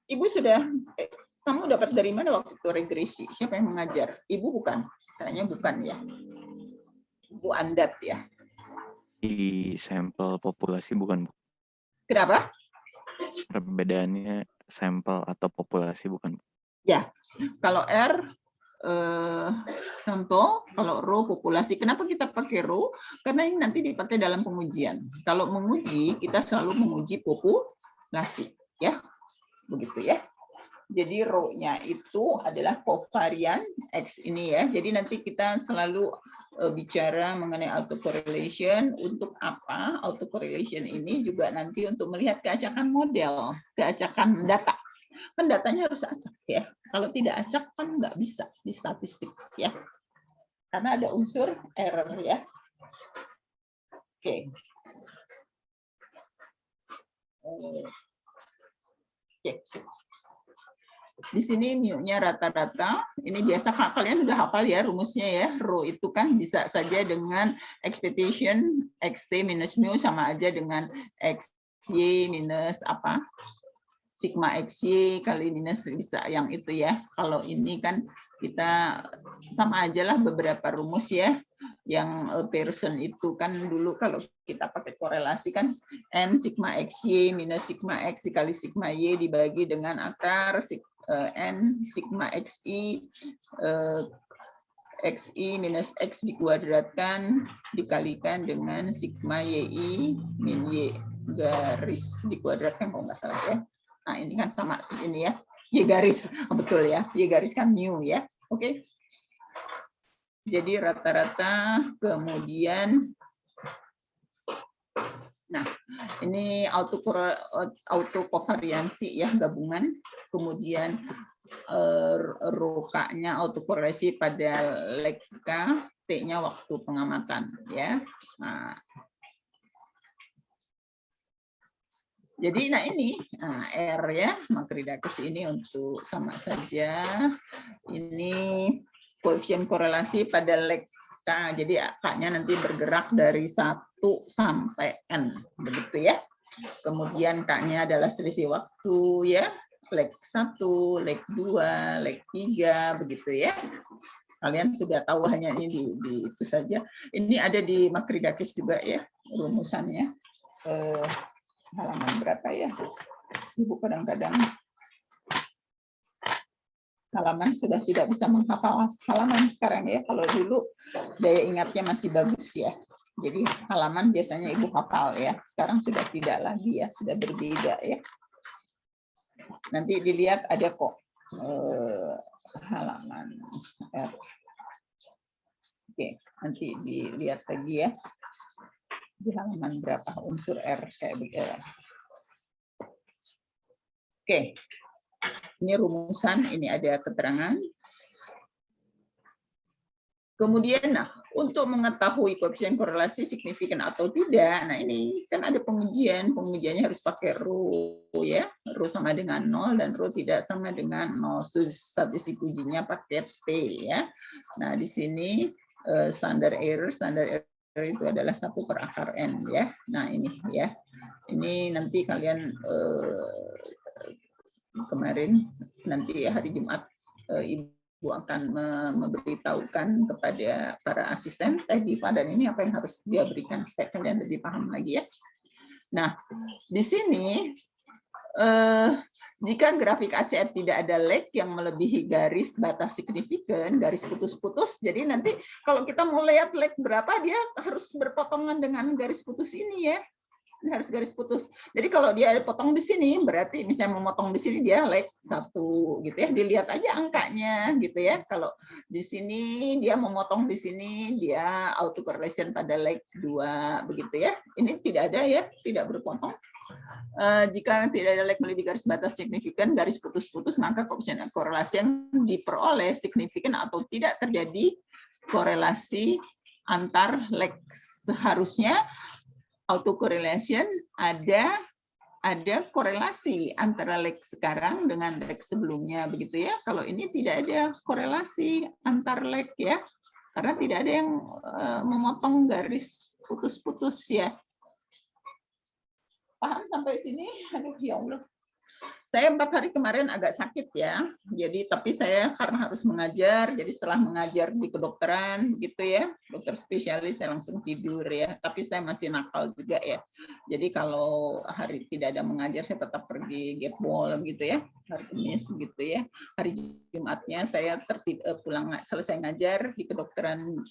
Ibu sudah, kamu dapat dari mana waktu itu regresi? Siapa yang mengajar? Ibu bukan? Kayaknya bukan ya. Bu Andat ya. Di sampel populasi bukan, Bu. Kenapa? Perbedaannya sampel atau populasi bukan, Bu. Ya, kalau R sampel, kalau rho populasi. Kenapa kita pakai rho? Karena ini nanti dipakai dalam pengujian. Kalau menguji, kita selalu menguji populasi, ya, begitu ya. Jadi rho-nya itu adalah covarian X ini ya. Jadi nanti kita selalu bicara mengenai autocorrelation. Untuk apa? Autocorrelation ini juga nanti untuk melihat keacakan model, keacakan data. Kan datanya harus acak ya. Kalau tidak acak kan nggak bisa di statistik ya. Karena ada unsur error ya. Oke. Oke. Di sini mu-nya rata-rata. Ini biasa kalian udah hafal ya rumusnya ya. Rho itu kan bisa saja dengan expectation XT minus mu sama aja dengan XY minus apa? Sigma XY kali minus bisa yang itu ya. Kalau ini kan kita sama aja lah beberapa rumus ya. Yang Pearson itu kan dulu kalau kita pakai korelasi kan M sigma XY minus sigma X dikali sigma Y dibagi dengan akar N sigma XY XI minus X dikuadratkan dikalikan dengan sigma YI min Y garis dikuadratkan kalau nggak salah ya. Nah ini kan sama ini ya. Y garis, betul ya. Y garis kan mu ya. Oke. Jadi rata-rata kemudian nah, ini autokovariansi ya, gabungan. Kemudian rho-nya autokorelasi pada Lex-K, T-nya waktu pengamatan ya. Nah, jadi nah ini R ya, Makridakis ini untuk sama saja. Ini koefisien korelasi pada Lex-K. Jadi K-nya nanti bergerak dari 1 sampai N, begitu ya. Kemudian K-nya adalah selisih waktu ya. Leg 1, leg 2, leg 3, begitu ya. Kalian sudah tahu hanya ini di itu saja. Ini ada di Makridakis juga ya rumusannya. Halaman berapa ya? Ibu kadang-kadang halaman sudah tidak bisa menghafal halaman sekarang ya. Kalau dulu daya ingatnya masih bagus ya. Jadi halaman biasanya ibu hafal ya. Sekarang sudah tidak lagi ya, sudah berbeda ya. Nanti dilihat ada kok halaman R. Oke, nanti dilihat lagi ya. Di halaman berapa unsur R kayak begitu. Oke. Ini rumusan, ini ada keterangan. Kemudian, nah, untuk mengetahui koefisien korelasi signifikan atau tidak, nah ini kan ada pengujian, pengujiannya harus pakai rho ya, rho sama dengan 0 dan rho tidak sama dengan 0. Statistik ujinya pakai T ya. Nah di sini standar error itu adalah 1/n ya. Nah ini ya, ini nanti kalian kemarin nanti hari Jumat Ibu akan memberitahukan kepada para asisten di Padan ini apa yang harus dia berikan supaya kalian lebih paham lagi ya. Nah, di sini jika grafik ACF tidak ada leg yang melebihi garis batas signifikan, garis putus-putus, jadi nanti kalau kita mau lihat leg berapa dia harus berpotongan dengan garis putus ini ya. Harus garis putus. Jadi kalau dia potong di sini, berarti misalnya memotong di sini dia leg 1 gitu ya. Dilihat aja angkanya gitu ya. Kalau di sini dia memotong di sini dia autocorrelation pada leg 2 begitu ya. Ini tidak ada ya, tidak berpotong. Jika tidak ada leg melebihi garis batas signifikan, garis putus-putus, maka koefisien korelasi yang diperoleh signifikan atau tidak terjadi korelasi antar leg. Seharusnya autocorrelation ada korelasi antara leg sekarang dengan leg sebelumnya begitu ya. Kalau ini tidak ada korelasi antar leg ya, karena tidak ada yang memotong garis putus-putus ya. Paham sampai sini? Aduh ya Allah. Saya 4 hari kemarin agak sakit ya, jadi tapi saya karena harus mengajar, jadi setelah mengajar di kedokteran begitu ya, dokter spesialis saya langsung tidur ya, tapi saya masih nakal juga ya. Jadi kalau hari tidak ada mengajar saya tetap pergi get ball gitu ya, hari Kamis gitu ya. Hari Jumatnya saya pulang selesai ngajar di kedokteran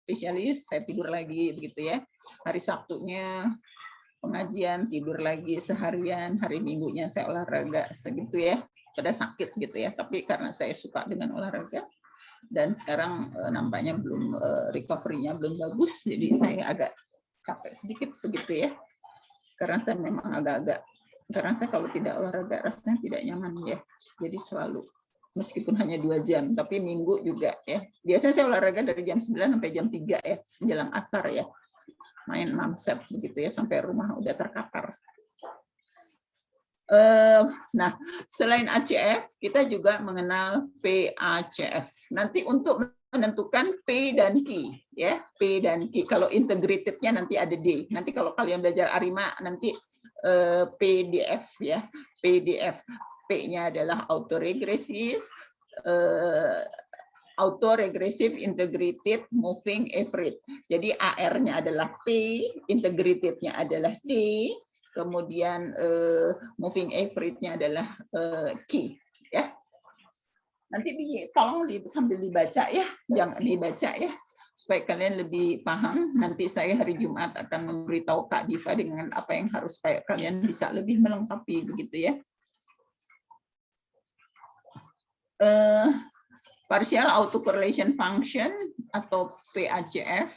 spesialis, saya tidur lagi begitu ya. Hari Sabtunya pengajian, tidur lagi seharian, hari Minggunya saya olahraga segitu ya, pada sakit gitu ya, tapi karena saya suka dengan olahraga dan sekarang nampaknya belum recovery-nya belum bagus, jadi saya agak capek sedikit begitu ya, karena saya memang agak-agak, karena saya kalau tidak olahraga rasanya tidak nyaman ya, jadi selalu meskipun hanya 2 jam, tapi Minggu juga ya, biasanya saya olahraga dari jam 9 sampai jam 3 ya, menjelang asar ya, main 6 set begitu ya sampai rumah udah terkapar. Nah, selain ACF kita juga mengenal PACF. Nanti untuk menentukan P dan Q ya, P dan Q. Kalau integratednya nanti ada D. Nanti kalau kalian belajar ARIMA nanti PDF ya, PDF. P-nya adalah autoregresif, autoregressive integrated moving average. Jadi AR-nya adalah P, integrated-nya adalah D, kemudian moving average-nya adalah Q. Ya. Nanti tolong sambil dibaca ya, jangan dibaca ya, supaya kalian lebih paham. Nanti saya hari Jumat akan memberitahu Kak Diva dengan apa yang harus kalian bisa lebih melengkapi begitu ya. Partial autocorrelation function atau PACF.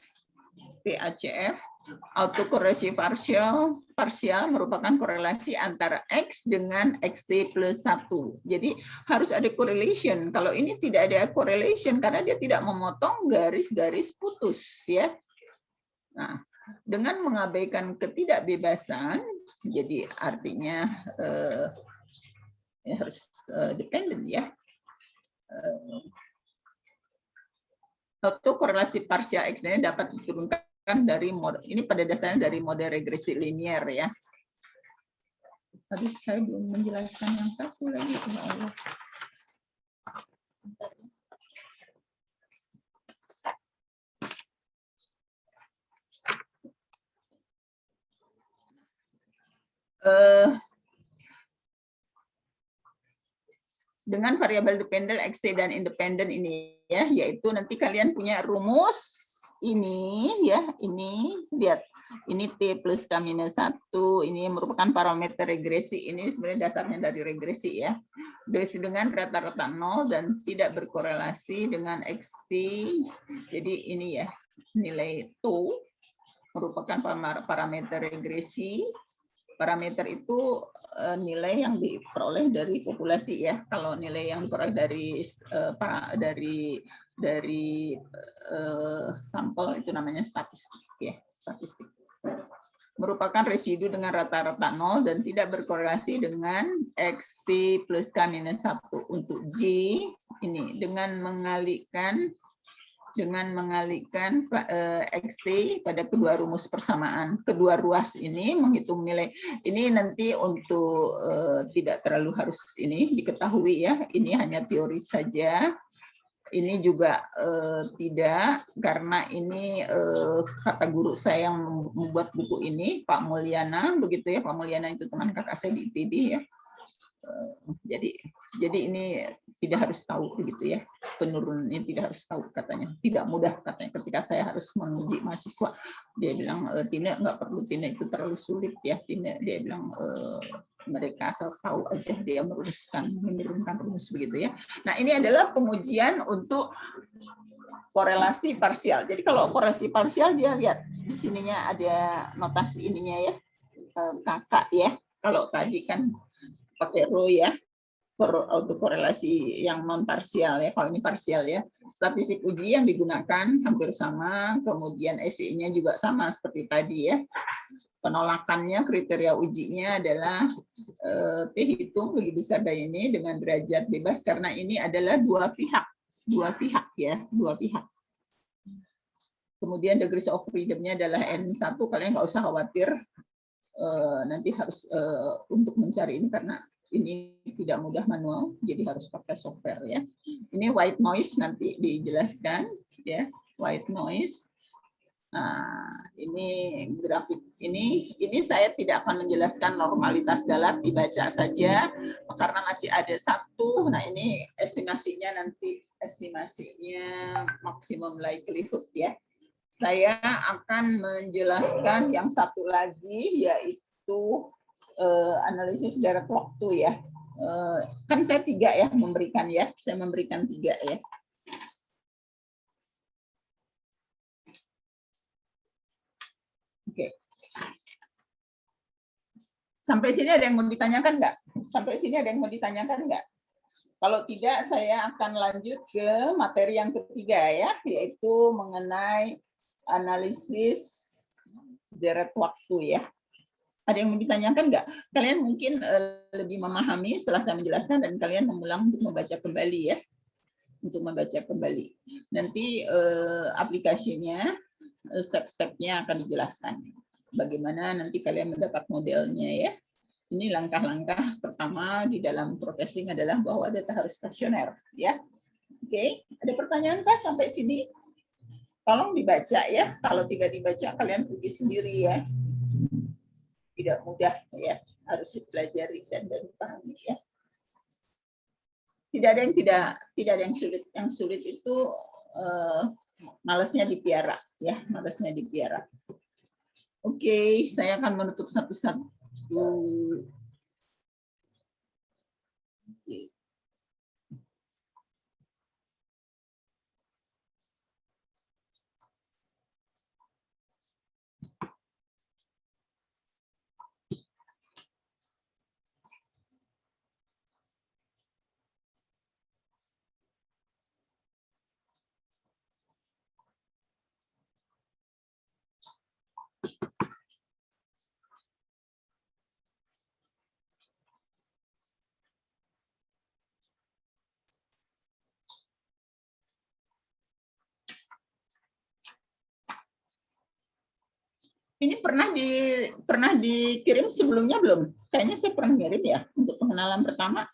Autokorelasi parsial merupakan korelasi antara X dengan XT plus 1. Jadi harus ada correlation. Kalau ini tidak ada correlation karena dia tidak memotong garis-garis putus ya. Nah, dengan mengabaikan ketidakbebasan, jadi artinya harus dependent ya. Autokorelasi parsial X dapat diturunkan dari model ini, pada dasarnya dari model regresi linear ya. Tadi saya belum menjelaskan yang satu lagi, ya Allah. Dengan variabel dependent, XT dan independent ini ya, yaitu nanti kalian punya rumus ini ya, ini lihat, ini T plus K minus 1, ini merupakan parameter regresi, ini sebenarnya dasarnya dari regresi ya. Dengan rata-rata 0 dan tidak berkorelasi dengan XT. Jadi ini ya, nilai TO merupakan parameter regresi. Parameter itu nilai yang diperoleh dari populasi ya. Kalau nilai yang diperoleh dari sampel itu namanya statistik ya, statistik. Merupakan residu dengan rata-rata 0 dan tidak berkorelasi dengan XT plus K minus 1. Untuk J ini dengan mengalihkan XT pada kedua rumus persamaan, kedua ruas ini menghitung nilai. Ini nanti untuk tidak terlalu harus ini diketahui ya, ini hanya teori saja. Ini juga tidak, karena ini kata guru saya yang membuat buku ini, Pak Mulyana, begitu ya, Pak Mulyana itu teman kakak saya di ITB ya. Jadi ini tidak harus tahu begitu ya, penurunannya tidak harus tahu katanya, tidak mudah katanya. Ketika saya harus menguji mahasiswa, dia bilang Tina nggak perlu, Tina itu terlalu sulit ya, Tina, dia bilang mereka asal tahu aja, dia menurunkan rumus begitu ya. Nah ini adalah pengujian untuk korelasi parsial. Jadi kalau korelasi parsial dia lihat di sininya ada notasi ininya ya, kakak ya. Kalau tadi kan pakai rho ya, autokorelasi yang non parsial ya. Kalau ini parsial ya. Statistik uji yang digunakan hampir sama, kemudian SE-nya juga sama seperti tadi ya. Penolakannya, kriteria ujinya adalah T hitung lebih besar dari ini dengan derajat bebas, karena ini adalah dua pihak ya, dua pihak. Kemudian degrees of freedom-nya adalah N1, kalian nggak usah khawatir. Nanti harus untuk mencari ini karena ini tidak mudah manual, jadi harus pakai software ya. Ini white noise nanti dijelaskan ya, white noise. Nah, ini grafik ini saya tidak akan menjelaskan normalitas Galat, dibaca saja karena masih ada satu. Nah, ini estimasinya nanti, estimasinya maksimum likelihood ya. Saya akan menjelaskan yang satu lagi, yaitu analisis deret waktu ya. Kan saya 3 ya memberikan ya, saya memberikan 3 ya. Oke. Sampai sini ada yang mau ditanyakan nggak? Sampai sini ada yang mau ditanyakan nggak? Kalau tidak, saya akan lanjut ke materi yang ketiga ya, yaitu mengenai analisis deret waktu ya. Ada yang mau ditanyakan nggak? Kalian mungkin lebih memahami setelah saya menjelaskan dan kalian mengulang untuk membaca kembali ya. Untuk membaca kembali. Nanti aplikasinya, step-stepnya akan dijelaskan. Bagaimana nanti kalian mendapat modelnya ya. Ini langkah-langkah pertama di dalam protesting adalah bahwa data harus stasioner ya. Oke, ada pertanyaan Pak sampai sini? Tolong dibaca ya. Kalau tidak dibaca kalian pergi sendiri ya. Tidak mudah ya, harus dipelajari dan dipahami ya. Tidak ada yang tidak ada yang sulit. Yang sulit itu malesnya dipiara, ya, malesnya dipiara. Oke, saya akan menutup satu-satu. Oke. Ini pernah dikirim sebelumnya belum? Kayaknya saya pernah ngirim ya untuk pengenalan pertama.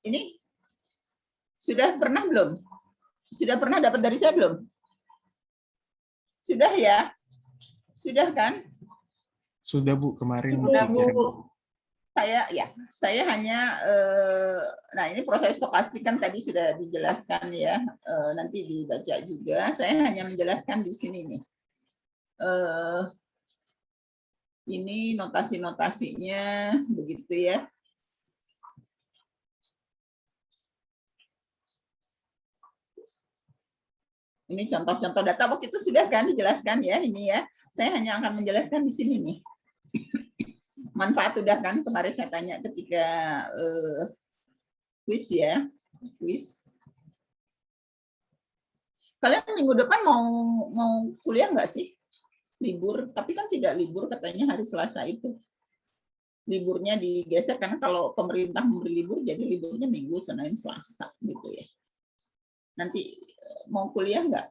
Ini sudah pernah belum? Sudah pernah dapat dari saya belum? Sudah ya? Sudah kan? Sudah Bu, kemarin Sudah, dikirim. Bu. Saya hanya nah ini proses stokastik kan tadi sudah dijelaskan ya, nanti dibaca juga. Saya hanya menjelaskan di sini nih. Ini notasi-notasinya begitu ya. Ini contoh-contoh data waktu itu sudah kan dijelaskan ya ini ya. Saya hanya akan menjelaskan di sini nih. Manfaat udah kan kemarin saya tanya ketika kuis ya, kuis. Kalian minggu depan mau kuliah nggak sih? Libur, tapi kan tidak libur katanya hari Selasa itu. Liburnya digeser karena kalau pemerintah memberi libur jadi liburnya Minggu, Senin, Selasa gitu ya. Nanti mau kuliah nggak?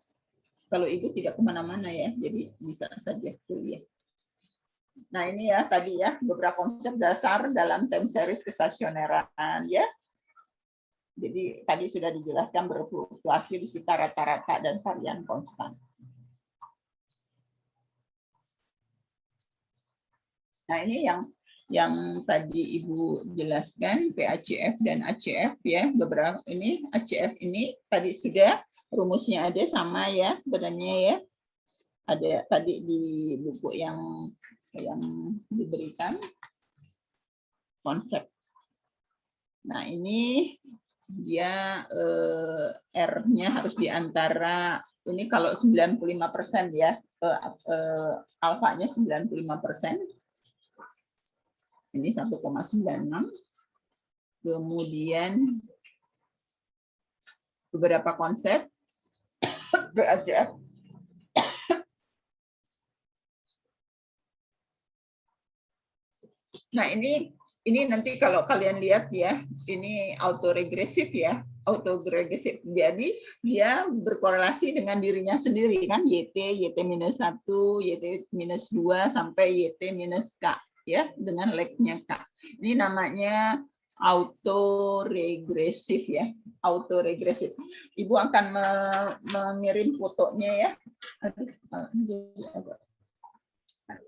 Kalau ibu tidak kemana-mana ya, jadi bisa saja kuliah. Nah ini ya tadi ya beberapa konsep dasar dalam time series kestasioneran ya. Jadi tadi sudah dijelaskan berfluktuasi di sekitar rata-rata dan varian konstan. Nah ini yang tadi Ibu jelaskan PACF dan ACF ya, beberapa ini ACF ini tadi sudah rumusnya ada sama ya sebenarnya ya. Ada tadi di buku yang diberikan konsep. Nah ini dia R-nya harus diantara ini kalau 95% ya, alfanya 95%. Ini 1,96. Kemudian beberapa konsep BACF. Nah, ini nanti kalau kalian lihat ya, ini autoregresif ya, autoregresif. Jadi dia berkorelasi dengan dirinya sendiri kan, YT minus 1, YT minus 2 sampai YT minus K ya, dengan lag-nya K. Ini namanya autoregresif ya, autoregresif. Ibu akan mengirim fotonya ya.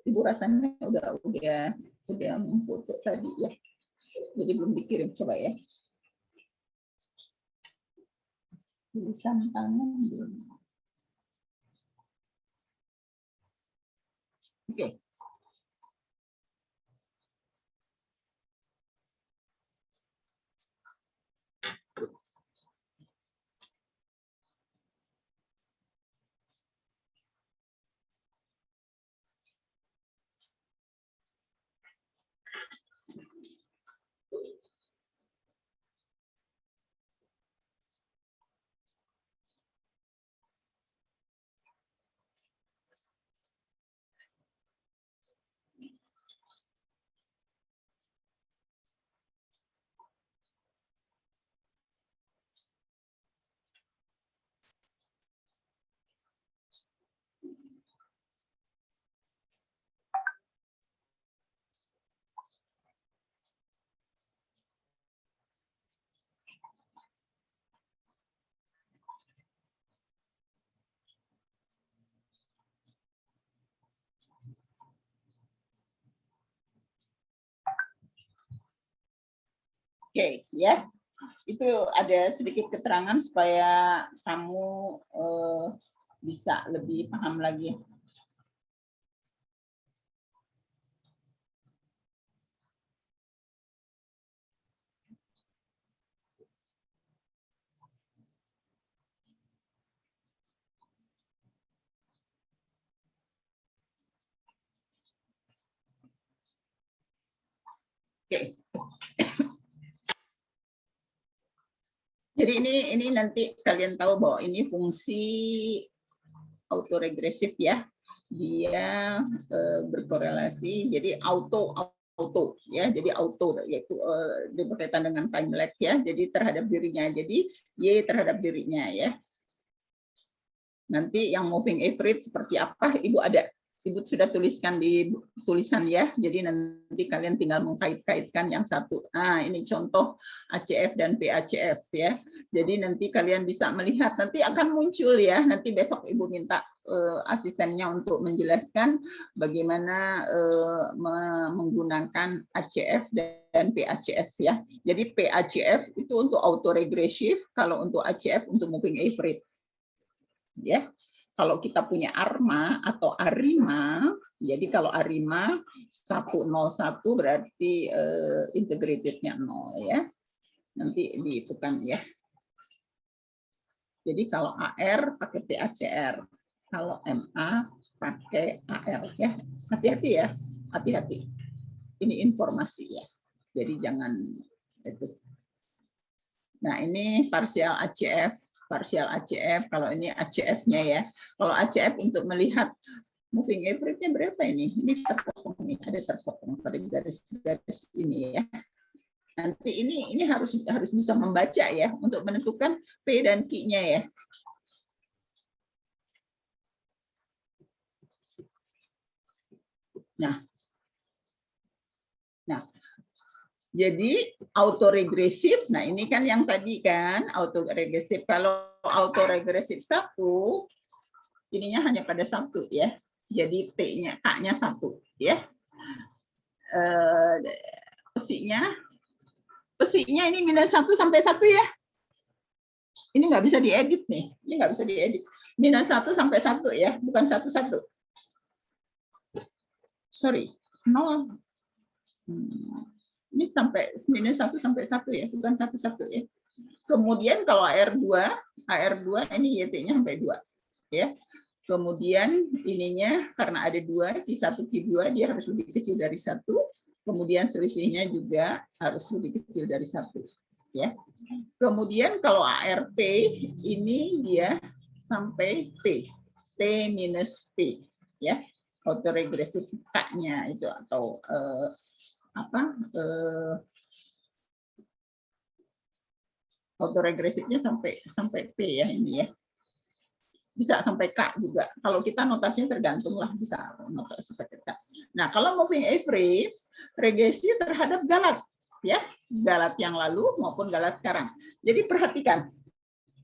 Ibu rasanya udah memfoto tadi ya. Jadi belum dikirim, coba ya. Tulisan tangan belum. Oke. Oke, ya. Itu ada sedikit keterangan supaya kamu bisa lebih paham lagi. Oke. Jadi ini nanti kalian tahu bahwa ini fungsi autoregresif ya. Dia berkorelasi jadi auto ya. Jadi auto yaitu berkaitan dengan time lapse ya. Jadi terhadap dirinya. Jadi Y terhadap dirinya ya. Nanti yang moving average seperti apa Ibu sudah tuliskan di tulisan ya. Jadi nanti kalian tinggal mengkait-kaitkan yang satu. Nah, ini contoh ACF dan PACF ya. Jadi nanti kalian bisa melihat, nanti akan muncul ya. Nanti besok Ibu minta asistennya untuk menjelaskan bagaimana menggunakan ACF dan PACF ya. Jadi PACF itu untuk autoregresif, kalau untuk ACF untuk moving average. Ya. Kalau kita punya ARMA atau ARIMA, jadi kalau ARIMA 101 berarti integratednya 0 ya. Nanti dihitungkan ya. Jadi kalau AR pakai PACR, kalau MA pakai AR ya. Hati-hati ya, hati-hati. Ini informasi ya. Jadi jangan itu. Nah, ini parsial ACF. Parsial ACF, kalau ini ACF-nya ya. Kalau ACF untuk melihat moving average-nya berapa ini? Ini terpotong nih, ada terpotong pada garis-garis ini ya. Nanti ini harus bisa membaca ya untuk menentukan P dan Q-nya ya. Nah, jadi autoregresif, nah ini kan yang tadi kan autoregresif. Kalau autoregresif 1, ininya hanya pada 1 ya. Jadi T-nya, K-nya 1 ya. Pesinya ini minus 1 sampai 1 ya. Ini nggak bisa diedit nih. Ini nggak bisa diedit. Minus 1 sampai 1 ya, bukan 1-1. Sorry, 0. Ini sampai minus 1 sampai 1 ya, bukan 1-1 ya. Kemudian kalau AR2 ini YT-nya sampai 2 ya. Kemudian ininya karena ada 2, Q1 Q2 dia harus lebih kecil dari 1. Kemudian selisihnya juga harus lebih kecil dari 1 ya. Kemudian kalau ARP ini dia sampai P. T minus P ya. Autoregresif K-nya itu atau autoregresifnya sampai P ya ini ya. Bisa sampai K juga. Kalau kita notasinya tergantung lah, bisa notasi sampai K. Nah, kalau moving average regresi terhadap galat ya, galat yang lalu maupun galat sekarang. Jadi perhatikan.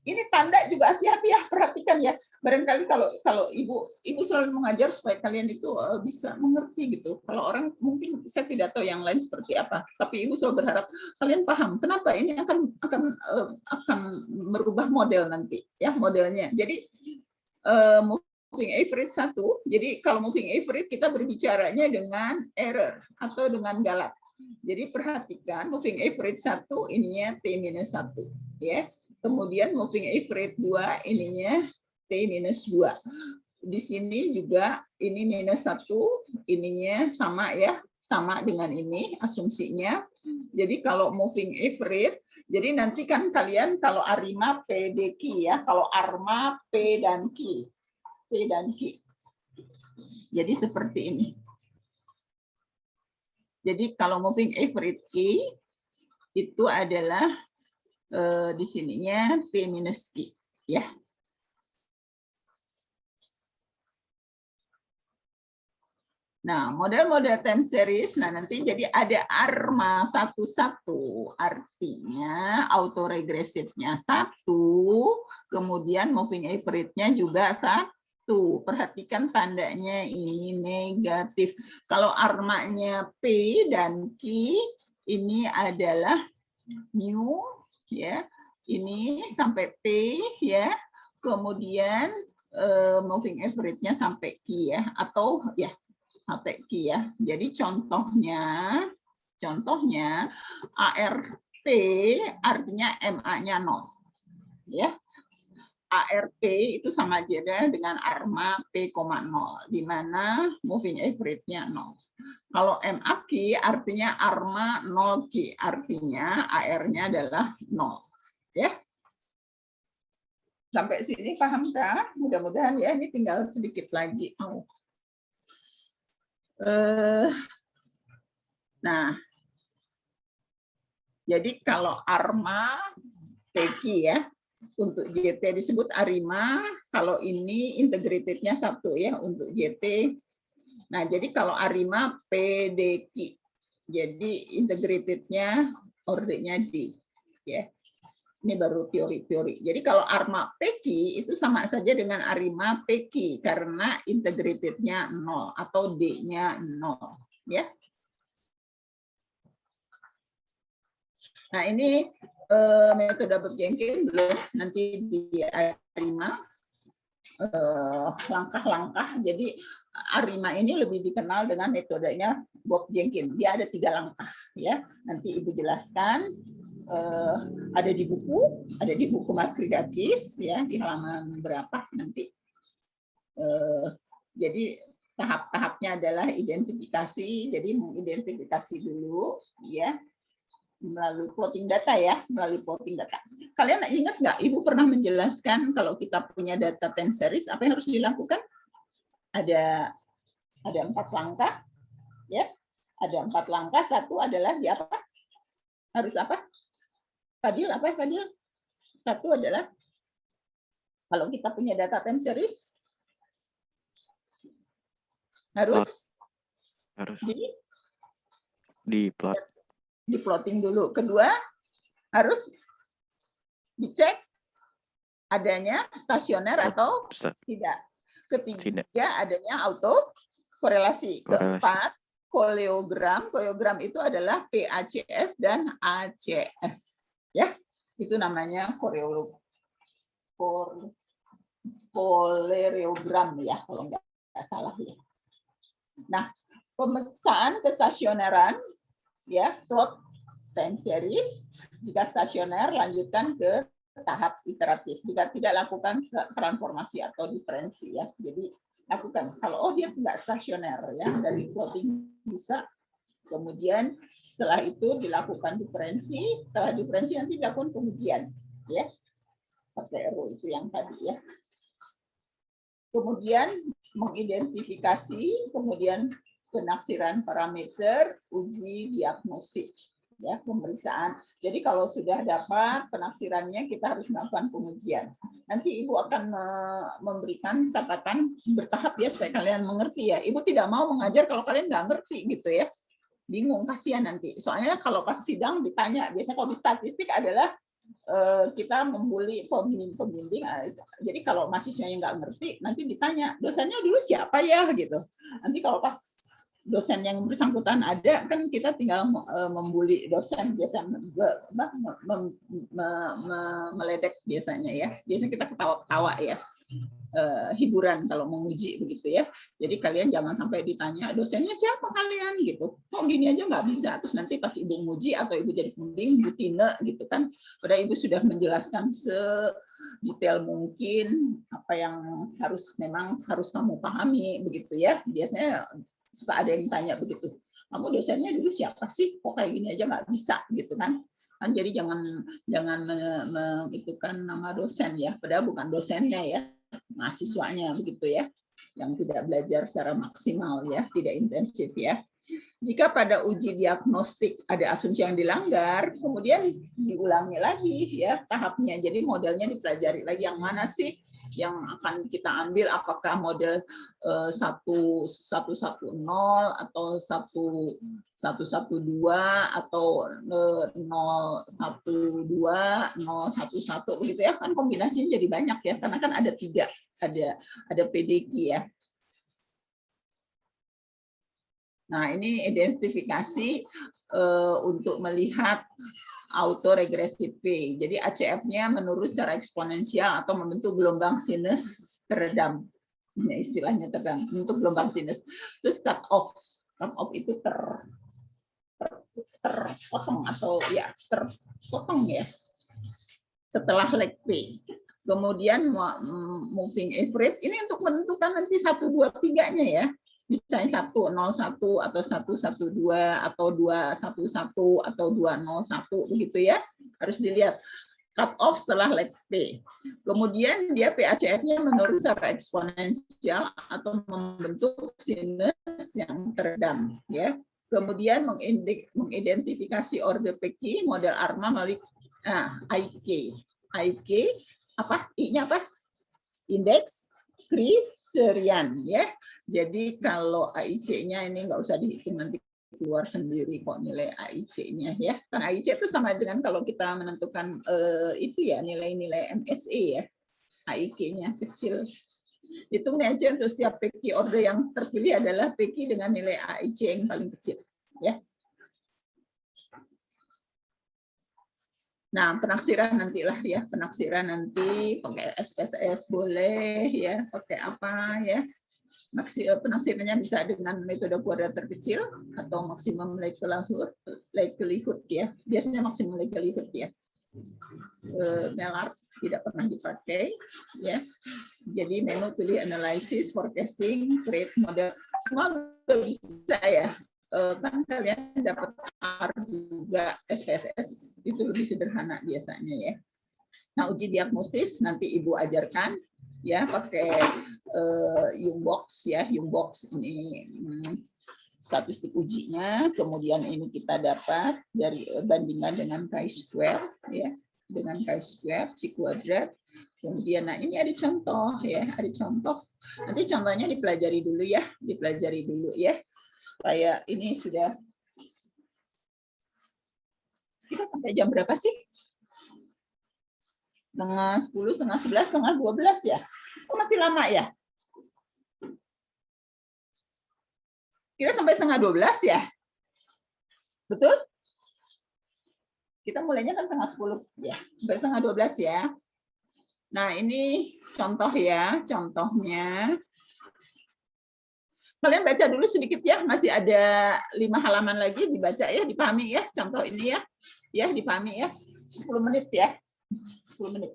Ini tanda juga hati-hati ya, perhatikan ya. Barangkali kalau ibu selalu mengajar supaya kalian itu bisa mengerti gitu. Kalau orang mungkin saya tidak tahu yang lain seperti apa, tapi ibu selalu berharap kalian paham kenapa ini akan merubah model nanti ya modelnya. Jadi moving average 1. Jadi kalau moving average kita berbicaranya dengan error atau dengan galat. Jadi perhatikan moving average 1 ininya T-1 ya. Kemudian moving average 2 ininya T-2. Di sini juga ini minus 1, ininya sama ya, sama dengan ini asumsinya. Jadi kalau moving average, jadi nanti kan kalian kalau ARIMA P D Q ya, kalau ARMA P dan Q. P dan Q. Jadi seperti ini. Jadi kalau moving average Q itu adalah di sininya T minus Q ya. Nah, model-model time series, nah nanti jadi ada ARMA 11, artinya autoregresifnya 1, kemudian moving average-nya juga 1. Perhatikan tandanya ini negatif. Kalau ARMA-nya P dan Q, ini adalah mu ya, ini sampai P ya, kemudian moving average-nya sampai Q ya, atau ya sampai Q ya. Jadi contohnya ARP artinya MA-nya 0 ya. ARP itu sama aja dengan ARMA P,0, di mana moving average-nya 0. Kalau MAQ artinya ARMA 0Q, artinya AR-nya adalah 0. Ya. Sampai sini paham kah? Mudah-mudahan ya, ini tinggal sedikit lagi. Nah, jadi kalau ARMA PQ ya, untuk JT disebut ARIMA, kalau ini integrated-nya 1 ya untuk JT. Nah, jadi kalau ARIMA PDQ, jadi integrated-nya ordernya D. Ya. Ini baru teori-teori. Jadi kalau ARMA PQ itu sama saja dengan ARIMA PQ karena integrated-nya 0 atau D-nya 0. Ya. Nah, ini metode Bob Jenkins belum nanti di ARIMA langkah-langkah. Jadi ARIMA ini lebih dikenal dengan metodenya Bob Jenkins. Dia ada 3 langkah ya. Nanti Ibu jelaskan. Ada di buku Makridakis ya, di halaman berapa nanti. Jadi tahap-tahapnya adalah identifikasi. Jadi mengidentifikasi dulu ya, melalui plotting data ya, melalui plotting data. Kalian ingat nggak, Ibu pernah menjelaskan kalau kita punya data time series, apa yang harus dilakukan? Ada 4 langkah, ya. Ada 4 langkah. Satu adalah di apa? Harus apa? Fadil, apa Fadil? Satu adalah kalau kita punya data time series, harus di plot. Di plotting dulu. Kedua, harus dicek adanya stasioner atau tidak. Ketiga, adanya auto korelasi. Keempat, koleogram. Koleogram itu adalah PACF dan ACF. Ya, itu namanya koleogram ya, kalau nggak salah ya. Nah, pemeriksaan kestasioneran ya, plot time series. Jika stasioner, lanjutkan ke tahap iteratif. Jika tidak, lakukan transformasi atau diferensi ya. Jadi lakukan. Kalau dia nggak stasioner ya, dari plotting bisa. Kemudian setelah itu dilakukan diferensi. Setelah diferensi nanti dilakukan pengujian ya. Pakai RO itu yang tadi ya. Kemudian mengidentifikasi, kemudian penaksiran parameter, uji diagnostik, ya, pemeriksaan. Jadi kalau sudah dapat penaksirannya, kita harus melakukan pengujian. Nanti Ibu akan memberikan catatan bertahap ya, supaya kalian mengerti ya. Ibu tidak mau mengajar kalau kalian nggak ngerti gitu ya. Bingung, kasihan nanti. Soalnya kalau pas sidang ditanya, biasanya kalau di statistik adalah kita membuli pembimbing. Jadi kalau mahasiswanya nggak ngerti, nanti ditanya, dosennya dulu siapa ya gitu. Nanti kalau pas dosen yang bersangkutan ada, kan kita tinggal membuli dosen, biasanya meledek biasanya ya. Biasanya kita ketawa-ketawa ya, hiburan kalau menguji begitu ya. Jadi kalian jangan sampai ditanya dosennya siapa kalian gitu. Kok gini aja nggak bisa. Terus nanti pas Ibu nguji atau Ibu jadi pembimbing, Bu Tine gitu kan, padahal Ibu sudah menjelaskan sedetail mungkin apa yang memang harus kamu pahami begitu ya. Biasanya suka ada yang tanya begitu, kamu dosennya dulu siapa sih, kok kayak gini aja nggak bisa gitu kan. Jadi jangan mengitukan nama dosen ya, padahal bukan dosennya ya, mahasiswanya begitu ya, yang tidak belajar secara maksimal ya, tidak intensif ya. Jika pada uji diagnostik ada asumsi yang dilanggar, kemudian diulangi lagi ya tahapnya. Jadi modelnya dipelajari lagi, yang mana sih yang akan kita ambil, apakah model 110 atau 1112 atau 012, 011 begitu ya, kan kombinasinya jadi banyak ya, karena kan ada 3, ada PDQ ya. Nah, ini identifikasi untuk melihat autoregresi P. Jadi ACF-nya menurun secara eksponensial atau membentuk gelombang sinus teredam. Ini istilahnya teredam, membentuk gelombang sinus. Terus cut off itu terpotong atau ya terpotong ya setelah leg P. Kemudian moving average ini untuk menentukan nanti 1, 2, 3-nya ya. Misalnya 101 atau 112 atau 211 atau 201 begitu ya. Harus dilihat cut off setelah leg P. Kemudian dia PACF-nya menurun secara eksponensial atau membentuk sinus yang teredam ya. Kemudian mengidentifikasi orde PQ model ARMA melalui IK. IK apa? I-nya apa? Indeks kriterian ya. Jadi kalau AIC-nya ini nggak usah dihitung, nanti keluar sendiri kok nilai AIC-nya ya. Karena AIC itu sama dengan kalau kita menentukan itu ya nilai-nilai MSE ya. AIK-nya kecil. Hitung aja untuk setiap PQ order yang terpilih adalah PQ dengan nilai AIC yang paling kecil ya. Nah, penaksiran nantilah ya, penaksiran nanti pakai SPSS boleh ya, pakai apa ya. Penaksirannya bisa dengan metode kuadrat terkecil atau maksimum likelihood ya. Biasanya maksimum likelihood ya. Melar tidak pernah dipakai ya. Jadi menu pilih analysis, forecasting, create model, semua bisa ya. Kan kalian dapat R juga SPSS itu lebih sederhana biasanya ya. Nah, uji diagnosis nanti Ibu ajarkan ya pakai Youngbox ya. Youngbox ini statistik ujinya, kemudian ini kita dapat dari bandingan dengan chi-square ya, dengan chi-square, chi kuadrat. Kemudian nah ini ada contoh ya, ada contoh. Nanti contohnya dipelajari dulu ya, supaya ini sudah kita sampai jam berapa sih? Setengah 10, setengah 11, setengah 12 ya. Oh, masih lama ya? Kita sampai setengah 12 ya? Betul? Kita mulainya kan setengah 10 ya. Sampai setengah 12 ya. Nah, ini contoh ya, contohnya. Kalian baca dulu sedikit ya, masih ada 5 halaman lagi dibaca ya, dipahami ya, contoh ini ya. Ya, dipahami ya. 10 menit ya. 10 menit.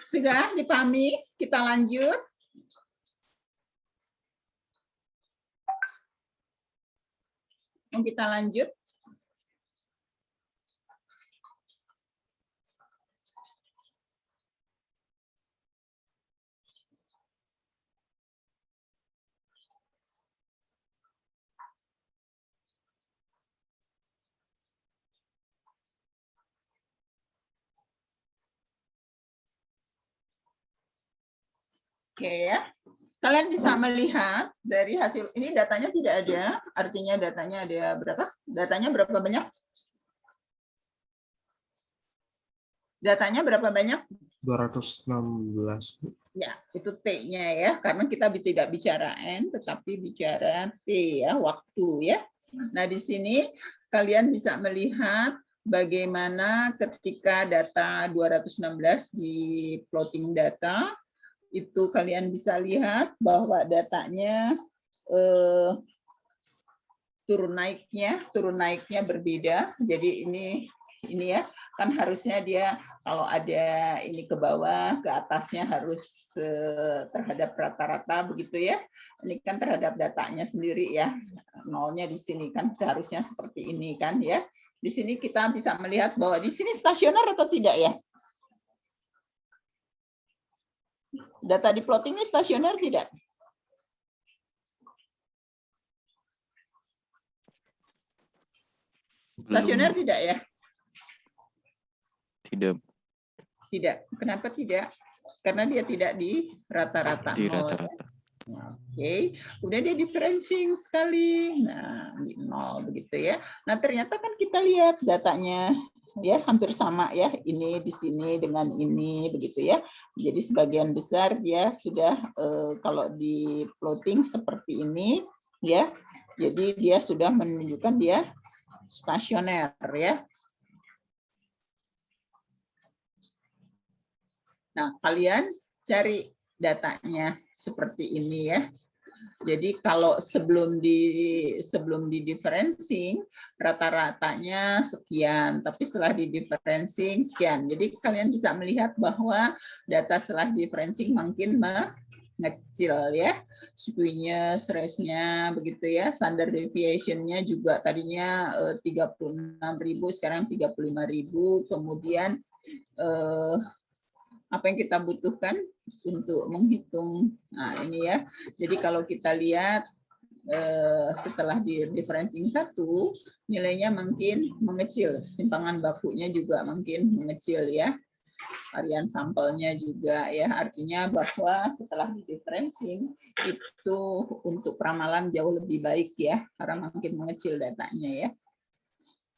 Sudah dipahami? Kita lanjut. Kita lanjut. Oke ya. Kalian bisa melihat dari hasil ini datanya tidak ada, artinya datanya ada berapa? Datanya berapa banyak? Datanya berapa banyak? 216, Bu. Ya, itu T-nya ya, karena kita tidak bicara N, tetapi bicara T ya, waktu ya. Nah, di sini kalian bisa melihat bagaimana ketika data 216 di plotting data, itu kalian bisa lihat bahwa datanya turun naiknya berbeda. Jadi ini ya, kan harusnya dia kalau ada ini ke bawah, ke atasnya harus terhadap rata-rata begitu ya. Ini kan terhadap datanya sendiri ya. Nolnya di sini kan seharusnya seperti ini kan ya. Di sini kita bisa melihat bahwa di sini stasioner atau tidak ya? Data di plotting ini stasioner tidak? Stasioner tidak ya? Tidak. Tidak. Kenapa tidak? Karena dia tidak di rata-rata Di nol. rata-rata. Oke, kemudian dia differencing sekali. Nah, di nol begitu ya. Nah, ternyata kan kita lihat datanya ya hampir sama ya, ini di sini dengan ini begitu ya. Jadi sebagian besar dia sudah kalau di plotting seperti ini ya. Jadi dia sudah menunjukkan dia stasioner ya. Nah, kalian cari datanya seperti ini ya. Jadi kalau sebelum di differencing rata-ratanya sekian, tapi setelah di differencing sekian. Jadi kalian bisa melihat bahwa data setelah differencing makin mengecil ya. Squeeze stressnya begitu ya. Standard deviation-nya juga tadinya 36.000 sekarang 35.000. Kemudian apa yang kita butuhkan untuk menghitung. Nah, ini ya. Jadi kalau kita lihat setelah di differencing 1, nilainya makin mengecil. Simpangan bakunya juga makin mengecil ya. Varian sampelnya juga ya. Artinya bahwa setelah di differencing itu untuk peramalan jauh lebih baik ya, karena makin mengecil datanya ya.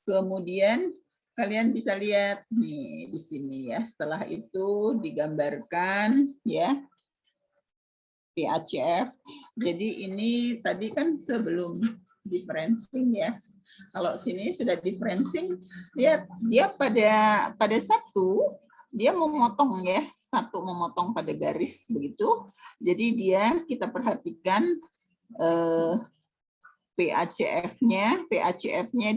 Kemudian kalian bisa lihat nih di sini ya. Setelah itu digambarkan ya PACF. Jadi ini tadi kan sebelum differencing ya. Kalau sini sudah differencing, lihat dia pada satu dia memotong ya, satu memotong pada garis begitu. Jadi dia kita perhatikan PACF-nya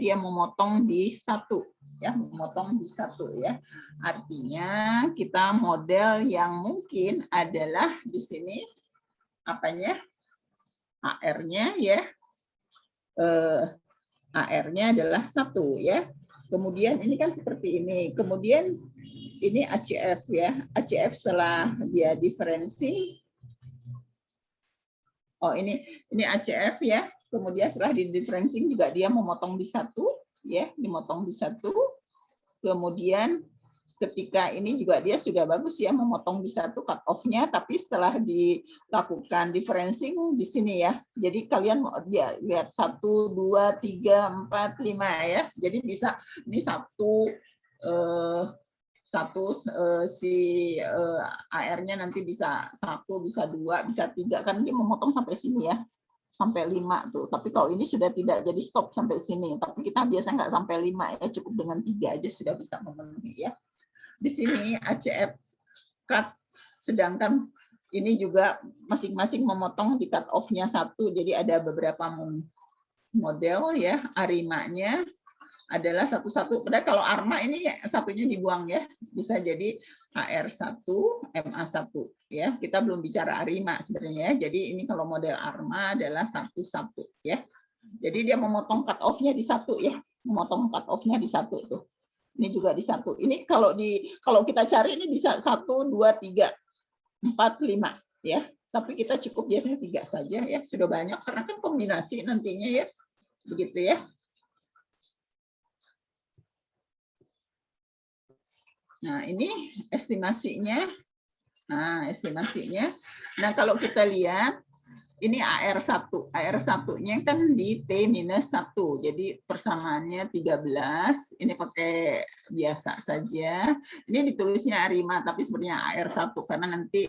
dia memotong di satu ya, memotong di satu ya. Artinya kita model yang mungkin adalah di sini apanya? AR-nya ya. AR-nya adalah 1 ya. Kemudian ini kan seperti ini. Kemudian ini ACF ya. ACF setelah dia differencing. Oh, ini ACF ya. Kemudian setelah di differencing juga dia memotong di 1 ya, dimotong di 1. Kemudian ketika ini juga dia sudah bagus ya, memotong di 1 cut off-nya, tapi setelah dilakukan differencing di sini ya. Jadi kalian lihat 1 2 3 4 5 ya. Jadi bisa ini satu si AR-nya nanti bisa 1, bisa 2, bisa 3 kan dia memotong sampai sini ya. Sampai 5 tuh. Tapi kalau ini sudah tidak jadi stop sampai sini. Tapi kita biasanya nggak sampai 5 ya, cukup dengan 3 aja sudah bisa memenuhi ya. Di sini ACF cut, sedangkan ini juga masing-masing memotong di cut off-nya 1. Jadi ada beberapa model ya, arimanya adalah satu-satu. Padahal kalau ARMA ini satunya dibuang ya, bisa jadi AR1, MA1 ya. Kita belum bicara ARIMA sebenarnya. Jadi ini kalau model ARMA adalah satu-satu ya. Jadi dia memotong cut off-nya di 1 ya, memotong cut off-nya di 1 tuh. Ini juga di 1. Ini kalau kita cari ini bisa 1 2 3 4 5 ya. Tapi kita cukup biasanya 3 saja ya, sudah banyak karena kan kombinasi nantinya ya. Begitu ya. Nah, ini estimasinya Nah, estimasinya. Nah, kalau kita lihat ini AR1. AR1-nya kan di T-1. Jadi persamaannya 13. Ini pakai biasa saja. Ini ditulisnya AR5, tapi sebenarnya AR1. Karena nanti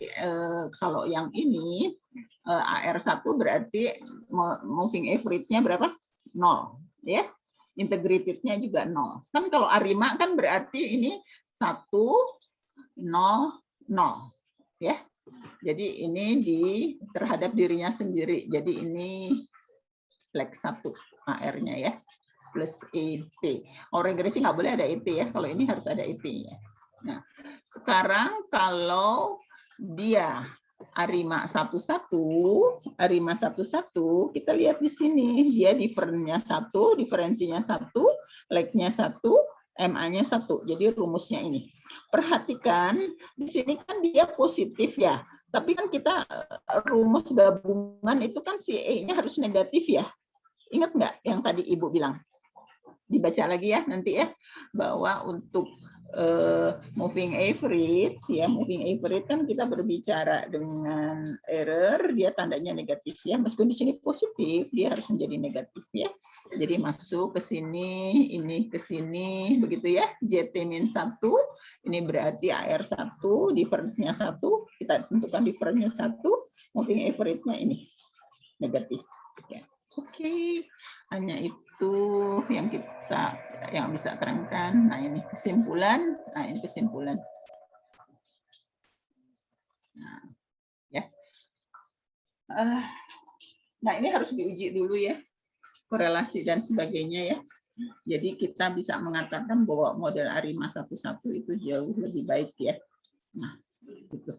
kalau yang ini AR1 berarti moving average-nya berapa? 0. Ya. Integrated-nya juga 0. Kan kalau AR5 kan berarti ini 1, 0, 0. Ya. Jadi ini terhadap dirinya sendiri. Jadi ini flex 1 AR-nya ya. Plus ET. Oh, regresi nggak boleh ada ET ya. Kalau ini harus ada ET-nya. Nah, sekarang kalau dia ARIMA 11, ARIMA 11, kita lihat di sini. Dia diferensinya 1, diferensinya 1, leg-nya 1, MA-nya 1. Jadi rumusnya ini. Perhatikan, di sini kan dia positif ya. Tapi kan kita rumus gabungan itu kan si E-nya harus negatif ya. Ingat nggak yang tadi Ibu bilang? Dibaca lagi ya nanti ya. Bahwa untuk moving average ya, moving average kan kita berbicara dengan error, dia tandanya negatif ya. Meskipun di sini positif, dia harus menjadi negatif ya. Jadi masuk ke sini, ini ke sini, begitu ya. JT-1, ini berarti AR1, difference-nya 1, kita tentukan difference-nya 1, moving average-nya ini negatif. Ya. Oke, hanya itu yang bisa terangkan. Nah, ini kesimpulan. Nah, ini kesimpulan. Nah, ya. Nah, ini harus diuji dulu ya. Korelasi dan sebagainya ya. Jadi kita bisa mengatakan bahwa model ARIMA 11 itu jauh lebih baik ya. Nah, gitu.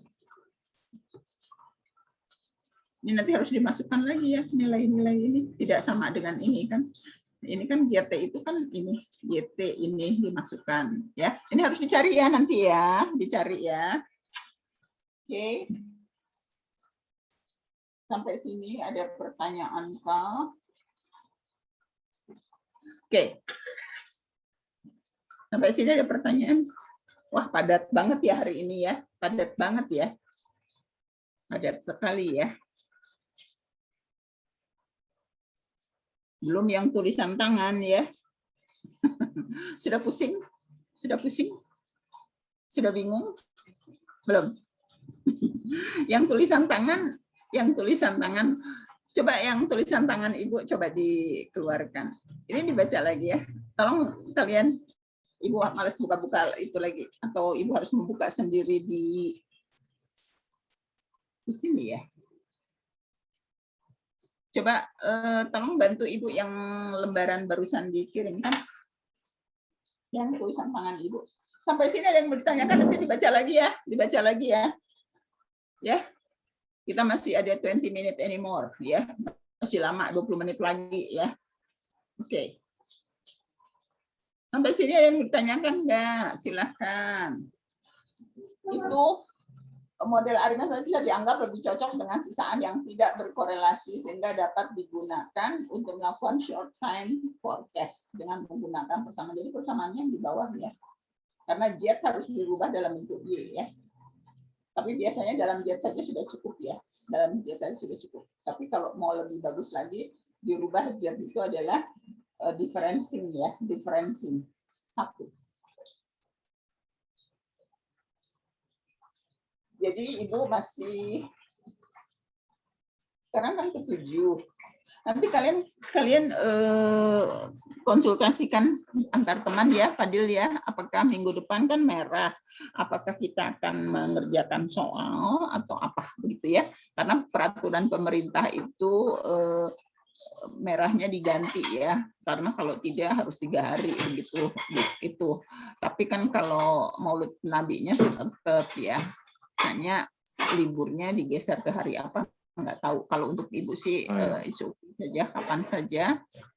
Ini nanti harus dimasukkan lagi ya nilai-nilai ini. Tidak sama dengan ini kan. Ini kan JT itu kan ini. JT ini dimasukkan. Ya, ini harus dicari ya nanti ya. Dicari ya. Oke. Sampai sini ada pertanyaan kah? Oke. Sampai sini ada pertanyaan. Wah, padat banget ya hari ini ya. Padat banget ya. Padat sekali ya. Belum yang tulisan tangan ya. Sudah pusing? Sudah pusing? Sudah bingung? Belum. Yang tulisan tangan, coba yang tulisan tangan Ibu coba dikeluarkan. Ini dibaca lagi ya. Tolong kalian, Ibu malas buka-buka itu lagi, atau Ibu harus membuka sendiri di sini ya. Coba tolong bantu Ibu yang lembaran barusan dikirimkan. Yang tulisan tangan Ibu. Sampai sini ada yang mau ditanyakan, nanti dibaca lagi ya. Dibaca lagi ya. Ya. Kita masih ada 20 minutes anymore ya. Masih lama 20 menit lagi ya. Oke. Sampai sini ada yang ditanyakan enggak? Silahkan. Itu model ARIMA bisa dianggap lebih cocok dengan sisaan yang tidak berkorelasi sehingga dapat digunakan untuk melakukan short time forecast dengan menggunakan persamaan. Jadi persamaannya di bawah ya. Karena Z harus dirubah dalam bentuk Y ya. Tapi biasanya dalam Z saja sudah cukup ya. Dalam Z saja sudah cukup. Tapi kalau mau lebih bagus lagi, dirubah Z itu adalah differencing ya, differencing. Satu. Jadi Ibu masih sekarang kan ke-7. Nanti kalian konsultasikan antar teman ya, Fadil ya. Apakah minggu depan kan merah? Apakah kita akan mengerjakan soal atau apa begitu ya? Karena peraturan pemerintah itu merahnya diganti ya. Karena kalau tidak harus 3 hari begitu itu. Tapi kan kalau Maulid Nabinya sih tetap ya. Hanya liburnya digeser ke hari apa nggak tahu. Kalau untuk Ibu sih isu saja, kapan saja,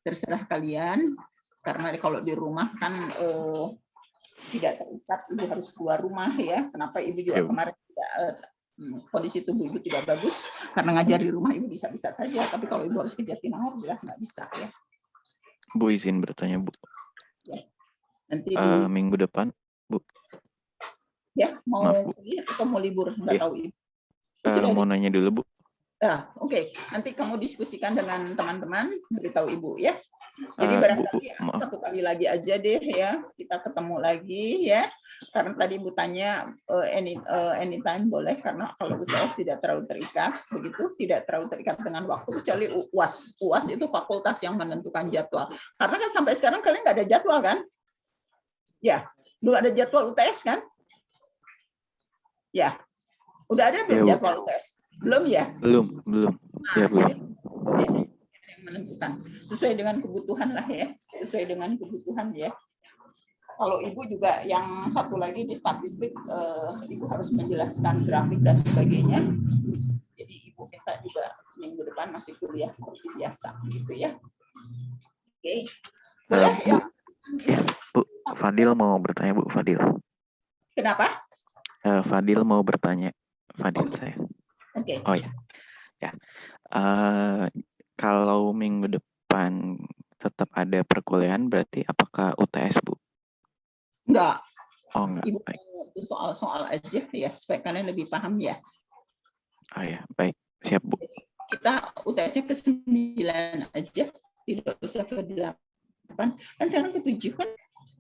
terserah kalian. Karena kalau di rumah kan tidak terikat, Ibu harus keluar rumah ya. Kenapa Ibu juga kemarin tidak, kondisi tubuh Ibu tidak bagus, karena ngajar di rumah Ibu bisa-bisa saja. Tapi kalau Ibu harus ke Jatinangor, jelas nggak bisa ya. Bu, izin bertanya Bu. Ya. Nanti minggu depan Bu. Ya, mau Maaf, Bu. kuliah atau mau libur? Nggak Iya. tahu Ibu. Sudah Mau nanya dulu, Bu. Oke. Nanti kamu diskusikan dengan teman-teman, beritahu Ibu ya. Jadi Bu, barangkali maaf. satu kali lagi aja deh ya, kita ketemu lagi ya. Karena tadi Ibu tanya anytime boleh, karena kalau UTS tidak terlalu terikat, begitu, tidak terlalu terikat dengan waktu, kecuali UAS. UAS itu fakultas yang menentukan jadwal. Karena kan sampai sekarang kalian nggak ada jadwal kan? Ya, belum ada jadwal UTS kan? Ya, udah ada belum Ya, Bu. jadwal UTS? Belum ya? Belum. Ya, belum. Jadi yang menentukan sesuai dengan kebutuhan lah ya, sesuai dengan kebutuhan ya. Kalau Ibu juga yang satu lagi di statistik, Ibu harus menjelaskan grafik dan sebagainya. Jadi Ibu minta juga minggu depan masih kuliah seperti biasa, gitu ya. Oke, boleh Bu, ya? Bu, Fadil mau bertanya, Bu. Fadil. Kenapa? Fadil mau bertanya. Fadil saya. Oke. Oh ya. Kalau minggu depan tetap ada perkuliahan, berarti apakah UTS, Bu? Enggak. Oh, enggak. Ibu Baik. itu soal-soal aja ya, supaya kalian lebih paham ya. Oh ya, baik. Siap, Bu. Kita UTS-nya ke 9 aja, tidak usah ke 8. Kan sekarang ke 7 kan?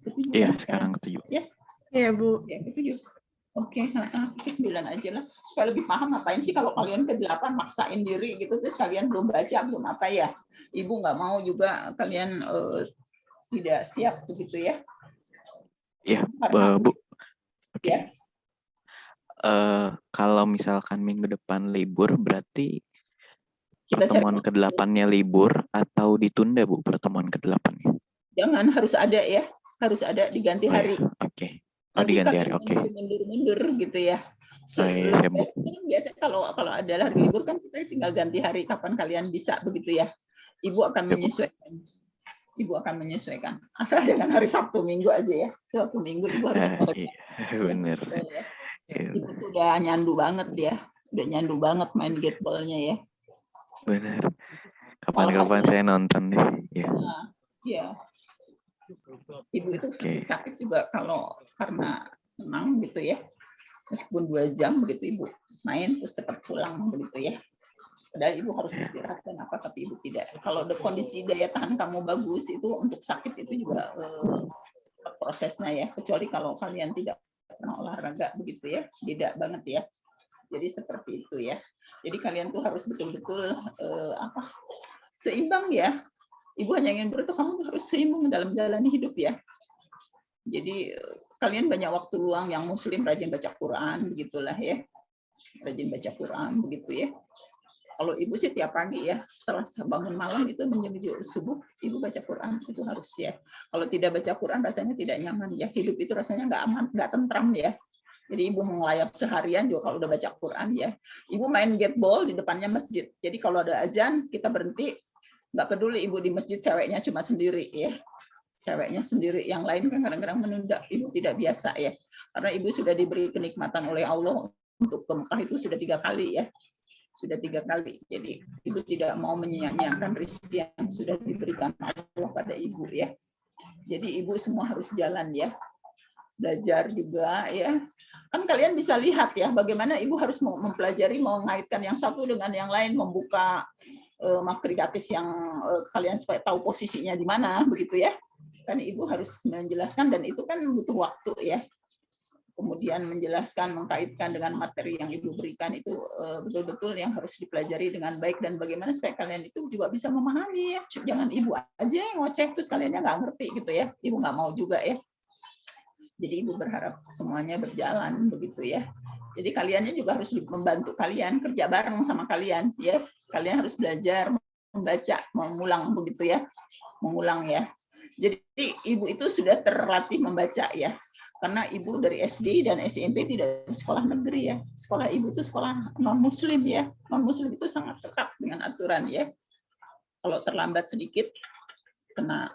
Ke 7 Iya, kan sekarang ke-7. Ya, Iya, Bu. ya ke 7. Oke, ke 9 aja lah. Supaya lebih paham ngapain sih kalau kalian ke 8 maksain diri gitu, terus kalian belum baca, belum apa ya. Ibu nggak mau juga kalian tidak siap begitu ya. Iya, Karena Bu. Oke. ya. Kalau misalkan minggu depan libur, berarti Kita pertemuan cari ke-8-nya libur atau ditunda, Bu, pertemuan ke-8-nya? jangan, harus ada ya, harus ada diganti Oh, hari. ya. Oke. Oh, Nanti diganti kalian hari. Oke. mundur gitu ya. Oh, iya, siap, Bu. Biasanya kalau ada hari libur kan kita tinggal ganti hari kapan kalian bisa begitu ya. Ibu akan Siap, Bu. menyesuaikan. Ibu akan menyesuaikan. Asal jangan hari Sabtu Minggu aja ya. Sabtu Minggu Ibu harus Iya, bener. ya. Iya, Ibu tuh udah nyandu banget ya. Udah nyandu banget main gateballnya ya. bener. Kapan-kapan saya nonton deh. Ya. Ya. Ibu itu sakit juga kalau karena senang gitu ya. Meskipun 2 jam begitu Ibu main terus cepat pulang begitu ya. Padahal Ibu harus istirahat dan apa, tapi Ibu tidak. Kalau kondisi daya tahan kamu bagus itu untuk sakit itu juga prosesnya ya. Kecuali kalau kalian tidak pernah olahraga begitu ya, beda banget ya. Jadi seperti itu ya. Jadi kalian tuh harus betul-betul seimbang ya. Ibu hanya ingin beritahu kamu tuh harus seimbang dalam menjalani hidup ya. Jadi kalian banyak waktu luang yang muslim rajin baca Quran begitulah ya. Rajin baca Quran begitu ya. Kalau Ibu sih tiap pagi ya, setelah bangun malam itu menuju subuh, Ibu baca Quran itu harus ya. Kalau tidak baca Quran rasanya tidak nyaman ya. Hidup itu rasanya nggak aman, nggak tentram ya. Jadi Ibu mengelayap seharian juga kalau udah baca Quran ya. Ibu main gateball di depannya masjid. Jadi kalau ada azan kita berhenti, nggak peduli Ibu di masjid ceweknya cuma sendiri ya. Ceweknya sendiri, yang lain kan kadang-kadang menunda. Ibu tidak biasa ya. Karena Ibu sudah diberi kenikmatan oleh Allah untuk ke Mekah itu sudah 3 kali ya. Sudah 3 kali. Jadi Ibu tidak mau menyia-nyiakan rezeki yang sudah diberikan Allah pada Ibu ya. Jadi Ibu semua harus jalan ya. Belajar juga ya. Kan kalian bisa lihat ya bagaimana Ibu harus mempelajari, mengaitkan yang satu dengan yang lain, membuka makridatis yang kalian supaya tahu posisinya di mana begitu ya. Kan Ibu harus menjelaskan dan itu kan butuh waktu ya. Kemudian menjelaskan, mengkaitkan dengan materi yang Ibu berikan itu betul-betul yang harus dipelajari dengan baik dan bagaimana supaya kalian itu juga bisa memahami ya. Jangan Ibu aja yang ngoceh terus kaliannya nggak ngerti gitu ya. Ibu nggak mau juga ya. Jadi Ibu berharap semuanya berjalan begitu ya. Jadi kaliannya juga harus membantu kalian, kerja bareng sama kalian ya. Kalian harus belajar membaca, mengulang begitu ya. Mengulang ya. Jadi Ibu itu sudah terlatih membaca ya. Karena Ibu dari SD dan SMP tidak di sekolah negeri ya. Sekolah Ibu itu sekolah non-muslim ya. Non-muslim itu sangat ketat dengan aturan ya. Kalau terlambat sedikit, kena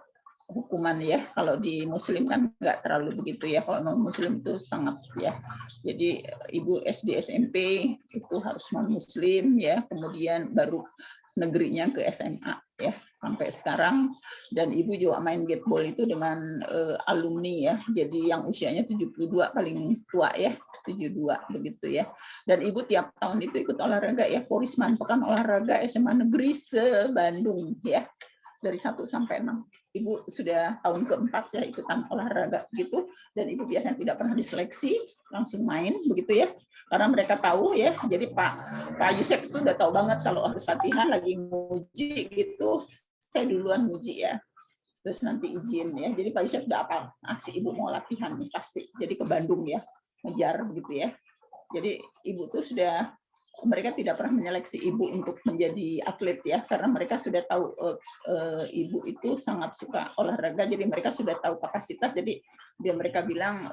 hukuman ya. Kalau di muslim kan nggak terlalu begitu ya. Kalau non-muslim itu sangat ya. Jadi Ibu SD SMP itu harus non-muslim ya. Kemudian baru negerinya ke SMA ya sampai sekarang. Dan Ibu juga main gateball itu dengan alumni ya. Jadi yang usianya 72 paling tua ya. 72 begitu ya. Dan Ibu tiap tahun itu ikut olahraga ya, Porisman, Pekan Olahraga SMA Negeri se-Bandung ya. Dari 1 sampai 6. Ibu sudah tahun keempat ya ikutan olahraga gitu, dan Ibu biasanya tidak pernah diseleksi, langsung main begitu ya. Karena mereka tahu ya, jadi Pak Yusef itu udah tahu banget kalau harus latihan lagi nguji gitu, saya duluan nguji ya. Terus nanti izin ya. Jadi Pak Yusef udah apa? Si Ibu mau latihan nih pasti. Jadi ke Bandung ya, ngejar begitu ya. Jadi Ibu tuh sudah, mereka tidak pernah menyeleksi Ibu untuk menjadi atlet ya, karena mereka sudah tahu Ibu itu sangat suka olahraga, jadi mereka sudah tahu kapasitas. Jadi mereka bilang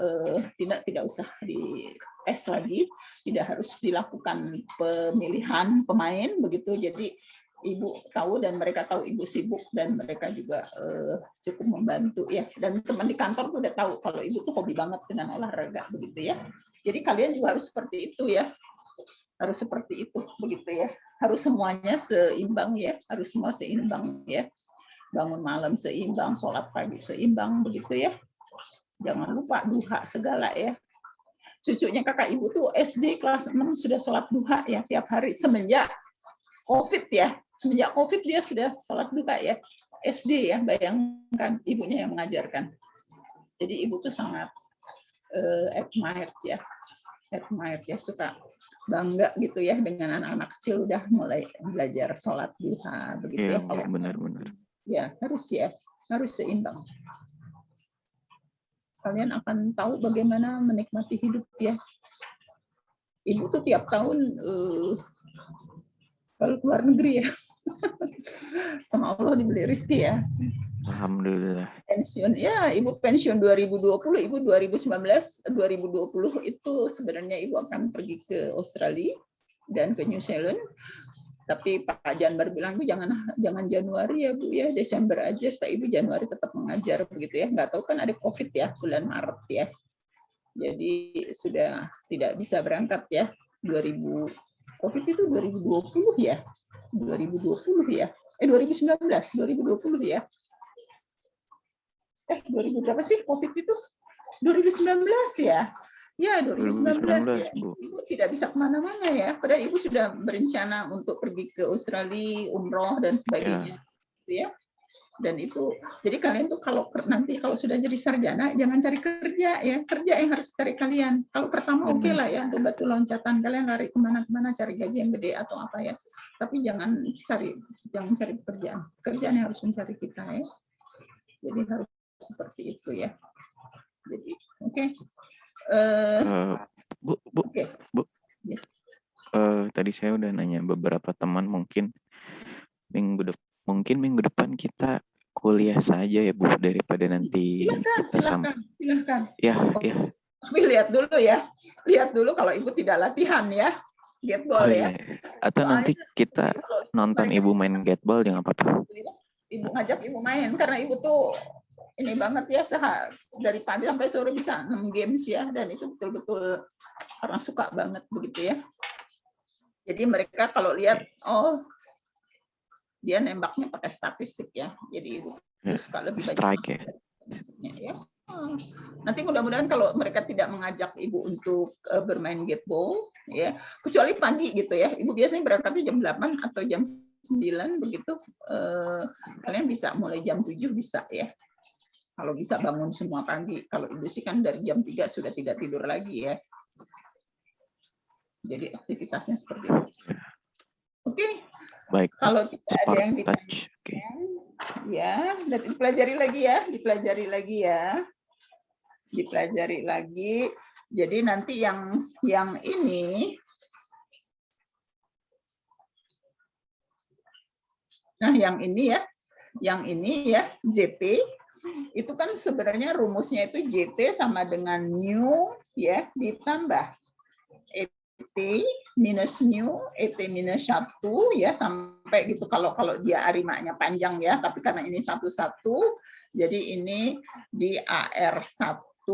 tidak usah di tes lagi, tidak harus dilakukan pemilihan pemain begitu. Jadi Ibu tahu dan mereka tahu Ibu sibuk, dan mereka juga cukup membantu ya. Dan teman di kantor tuh udah tahu kalau Ibu tuh hobi banget dengan olahraga begitu ya. Jadi kalian juga harus seperti itu ya. Harus seperti itu begitu ya. Harus semuanya seimbang ya, harus semua seimbang ya. Bangun malam seimbang, sholat pagi seimbang begitu ya. Jangan lupa duha segala ya. Cucunya kakak Ibu tuh SD kelas 6 sudah sholat duha ya tiap hari semenjak COVID ya. Semenjak COVID dia sudah sholat duha ya. SD ya, bayangkan ibunya yang mengajarkan. Jadi Ibu tuh sangat admired ya. Admired ya, suka bangga gitu ya dengan anak-anak kecil udah mulai belajar sholat duha begitu ya. Kalau benar-benar. Ya, harus seimbang. Kalian akan tahu bagaimana menikmati hidup ya. Ibu tuh tiap tahun kalau keluar negeri ya. Sama Allah diberi rezeki ya. Alhamdulillah. Pensiun ya, Ibu pensiun 2020, Ibu 2019, 2020 itu sebenarnya Ibu akan pergi ke Australia dan ke New Zealand. Tapi Pak Janbar bilang, Bu jangan Januari ya Bu ya, Desember aja supaya Ibu Januari tetap mengajar begitu ya. Nggak tahu kan ada COVID ya bulan Maret ya. Jadi sudah tidak bisa berangkat ya. COVID itu 2020 ya. 2020 ya. 2019, 2020 ya. 2000 berapa sih COVID itu? 2019 ya. Ya, 2019 ya. Bu. Ibu tidak bisa kemana-mana ya. Padahal Ibu sudah berencana untuk pergi ke Australia, umroh dan sebagainya. Ya. Dan itu, jadi kalian tuh kalau nanti kalau sudah jadi sarjana, jangan cari kerja ya. Kerja yang harus cari kalian. Kalau pertama oke lah ya, untuk batu loncatan kalian lari kemana-mana cari gaji yang gede atau apa ya. Tapi jangan cari pekerjaan. Pekerjaan yang harus mencari kita ya. Jadi harus seperti itu ya. Jadi oke. Bu, okay. Bu. Ya. Tadi saya udah nanya beberapa teman, mungkin minggu depan kita kuliah saja ya Bu, daripada nanti silakan. Ya, ya. Tapi lihat dulu kalau Ibu tidak latihan ya. Gateball ya. Atau nanti kita nonton Ibu main gateball jangan apa-apa. Ibu ngajak Ibu main karena Ibu tuh ini banget ya, dari pagi sampai sore bisa 6 games ya, dan itu betul-betul karena suka banget begitu ya. Jadi mereka kalau lihat dia nembaknya pakai statistik ya, jadi Ibu suka lebih banyak strike ya. Nanti mudah-mudahan kalau mereka tidak mengajak Ibu untuk bermain gateball ya, kecuali pagi gitu ya. Ibu biasanya berangkatnya jam 8 atau jam 9 begitu. Kalian bisa mulai jam 7 bisa ya. Kalau bisa bangun semua pagi. Kalau Ibu sih kan dari jam 3 sudah tidak tidur lagi ya. Jadi aktivitasnya seperti itu. Oke. Baik. Kalau tidak ada yang ditanyakan, ya, dan dipelajari lagi ya. Dipelajari lagi. Jadi nanti yang ini, nah yang ini ya JT itu kan sebenarnya rumusnya itu JT sama dengan mu ya ditambah ET minus mu, ET minus 1 ya sampai gitu kalau dia arimaknya panjang ya, tapi karena ini satu-satu jadi ini di AR1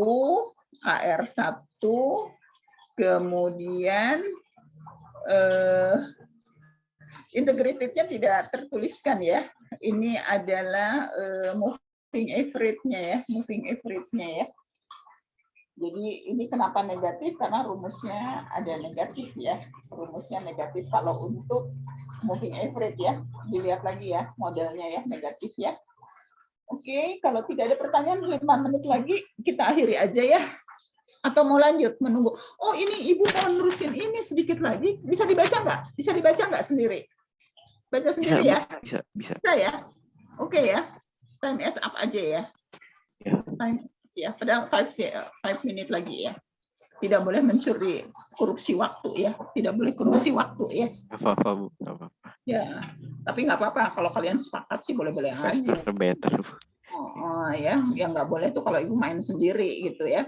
kemudian integratednya tidak tertuliskan ya. Ini adalah moving average-nya ya. Jadi ini kenapa negatif? Karena rumusnya ada negatif ya. Rumusnya negatif kalau untuk moving average ya. Dilihat lagi ya modelnya ya, negatif ya. Oke, kalau tidak ada pertanyaan 5 menit lagi kita akhiri aja ya. Atau mau lanjut menunggu? Oh ini Ibu mau nerusin ini sedikit lagi. Bisa dibaca nggak? Bisa dibaca nggak sendiri? Baca sendiri ya? Bisa. Bisa ya? Oke ya. Time is up aja ya. Ya. Time ya, padahal 5 menit lagi ya. Tidak boleh mencuri korupsi waktu ya. Tidak boleh korupsi waktu ya. Nggak apa-apa, Bu. Nggak apa-apa. Ya, tapi nggak apa-apa. Kalau kalian sepakat sih boleh-boleh aja. Faster, better, Bu. Oh, ya, yang nggak boleh tuh kalau Ibu main sendiri gitu ya.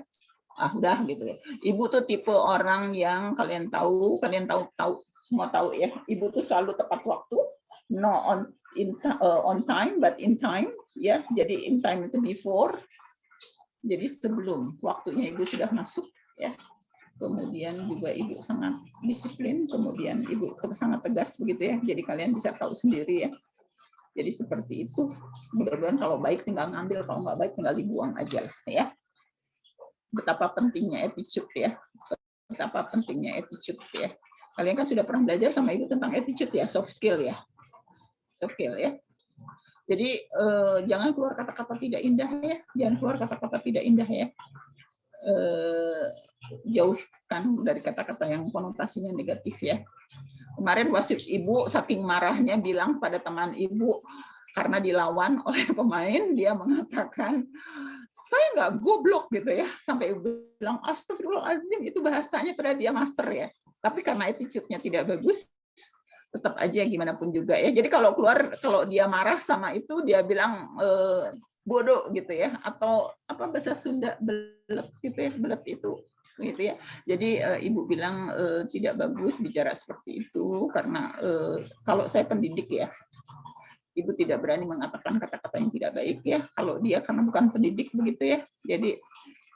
Ah, udah gitu ya. Ibu tuh tipe orang yang kalian tahu semua tahu ya. Ibu tuh selalu tepat waktu. No on time, but in time ya. Jadi in time itu before. Jadi sebelum waktunya Ibu sudah masuk ya. Kemudian juga Ibu sangat disiplin, kemudian Ibu sangat tegas begitu ya. Jadi kalian bisa tahu sendiri ya. Jadi seperti itu. Mudah-mudahan kalau baik tinggal ngambil, kalau nggak baik tinggal dibuang aja lah ya. Betapa pentingnya attitude ya. Betapa pentingnya attitude ya. Kalian kan sudah pernah belajar sama Ibu tentang attitude ya, soft skill ya. Soft skill ya. Jadi jangan keluar kata-kata tidak indah ya, jangan keluar kata-kata tidak indah ya. Jauhkan dari kata-kata yang konotasinya negatif ya. Kemarin wasit Ibu saking marahnya bilang pada teman Ibu karena dilawan oleh pemain, dia mengatakan saya nggak goblok gitu ya, sampai Ibu bilang astagfirullahaladzim, itu bahasanya pada dia master ya. Tapi karena attitude-nya tidak bagus, tetap aja gimana pun juga ya. Jadi kalau dia marah sama itu dia bilang bodoh gitu ya, atau apa bahasa Sunda belet gitu ya, belet itu gitu ya. Jadi Ibu bilang tidak bagus bicara seperti itu karena kalau saya pendidik ya, Ibu tidak berani mengatakan kata-kata yang tidak baik ya. Kalau dia karena bukan pendidik begitu ya. Jadi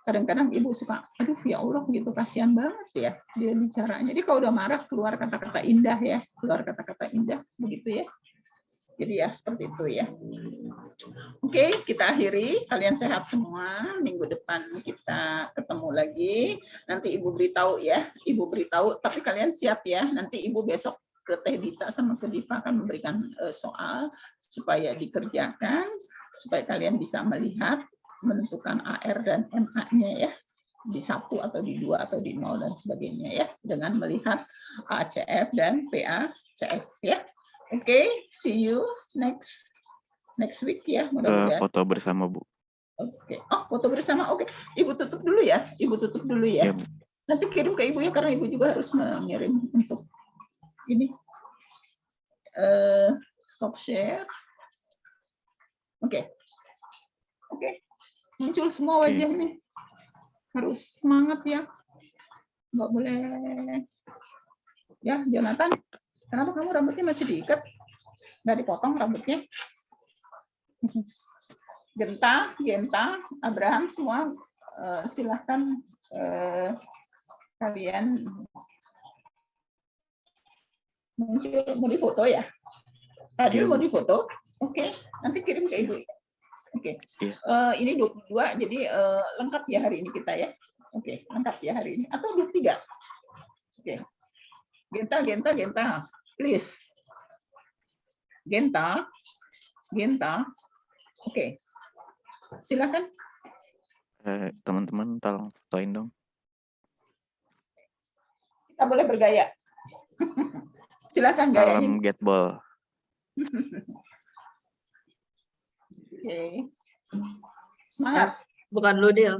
kadang-kadang Ibu suka, aduh ya Allah gitu, kasihan banget ya dia bicaranya. Jadi kalau udah marah keluar kata-kata indah ya, keluar kata-kata indah begitu ya. Jadi ya seperti itu ya. Oke, kita akhiri. Kalian sehat semua. Minggu depan kita ketemu lagi. Nanti Ibu beritahu ya. Ibu beritahu, tapi kalian siap ya. Nanti Ibu besok ke Teh Dita sama ke Diva akan memberikan soal supaya dikerjakan, supaya kalian bisa melihat menentukan AR dan MA-nya ya, di 1 atau di 2 atau di 0 dan sebagainya ya, dengan melihat ACF dan PACF ya. Oke, see you next week ya, mudah-mudahan. Foto bersama, Bu. Oke. Oh, foto bersama. Oke. Ibu tutup dulu ya. Ibu tutup dulu ya. Ya, Bu. Nanti kirim ke Ibu ya, karena Ibu juga harus mengirim untuk ini. Stop share. Oke. Oke. Muncul semua wajahnya. Harus semangat ya. Nggak boleh. Ya, Jonathan. Kenapa kamu rambutnya masih diikat? Nggak dipotong rambutnya? Genta, Abraham semua silahkan kalian muncul. Mau difoto ya? Adil mau difoto? Oke, nanti kirim ke Ibu. Oke. Ini 22, jadi lengkap ya hari ini kita ya. Oke, lengkap ya hari ini. Atau 23? Oke. Genta. Please. Genta. Oke. Silakan. Teman-teman tolong fotoin dong. Kita boleh bergaya. Silakan gayanya. Salam Getball. Oke. Semangat. Bukan lu, Del.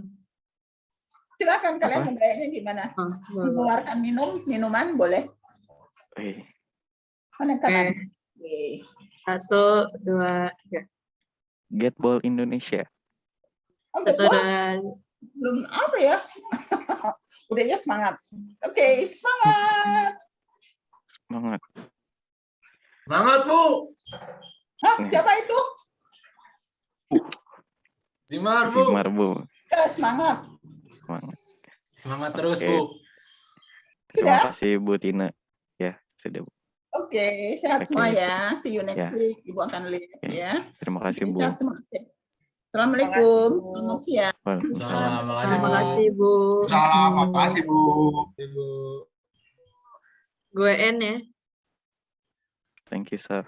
Silakan kalian bergayanya gimana? Mengeluarkan minuman boleh. Mana kanan? Oke. 1, 2, 3. Getball Indonesia. Oh, 1, 2. belum apa ya? Udahnya semangat. Oke, semangat. Semangat, Bu. Hah, siapa itu? Zimar, Bu. Ya, semangat. Semangat terus, Oke. Bu. Terima kasih Bu Tina. Ya, sudah Bu. Oke, sehat Oke. semua ya. See you next Ya. week. Ibu akan lihat Oke. ya. Terima kasih Bu. Sehat semua. Assalamualaikum. Selamat siang. Waalaikumsalam. Terima kasih, Bu. Salam, makasih Bu. Ibu. Gue N ya. Thank you, sir.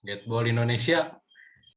Get Ball Indonesia.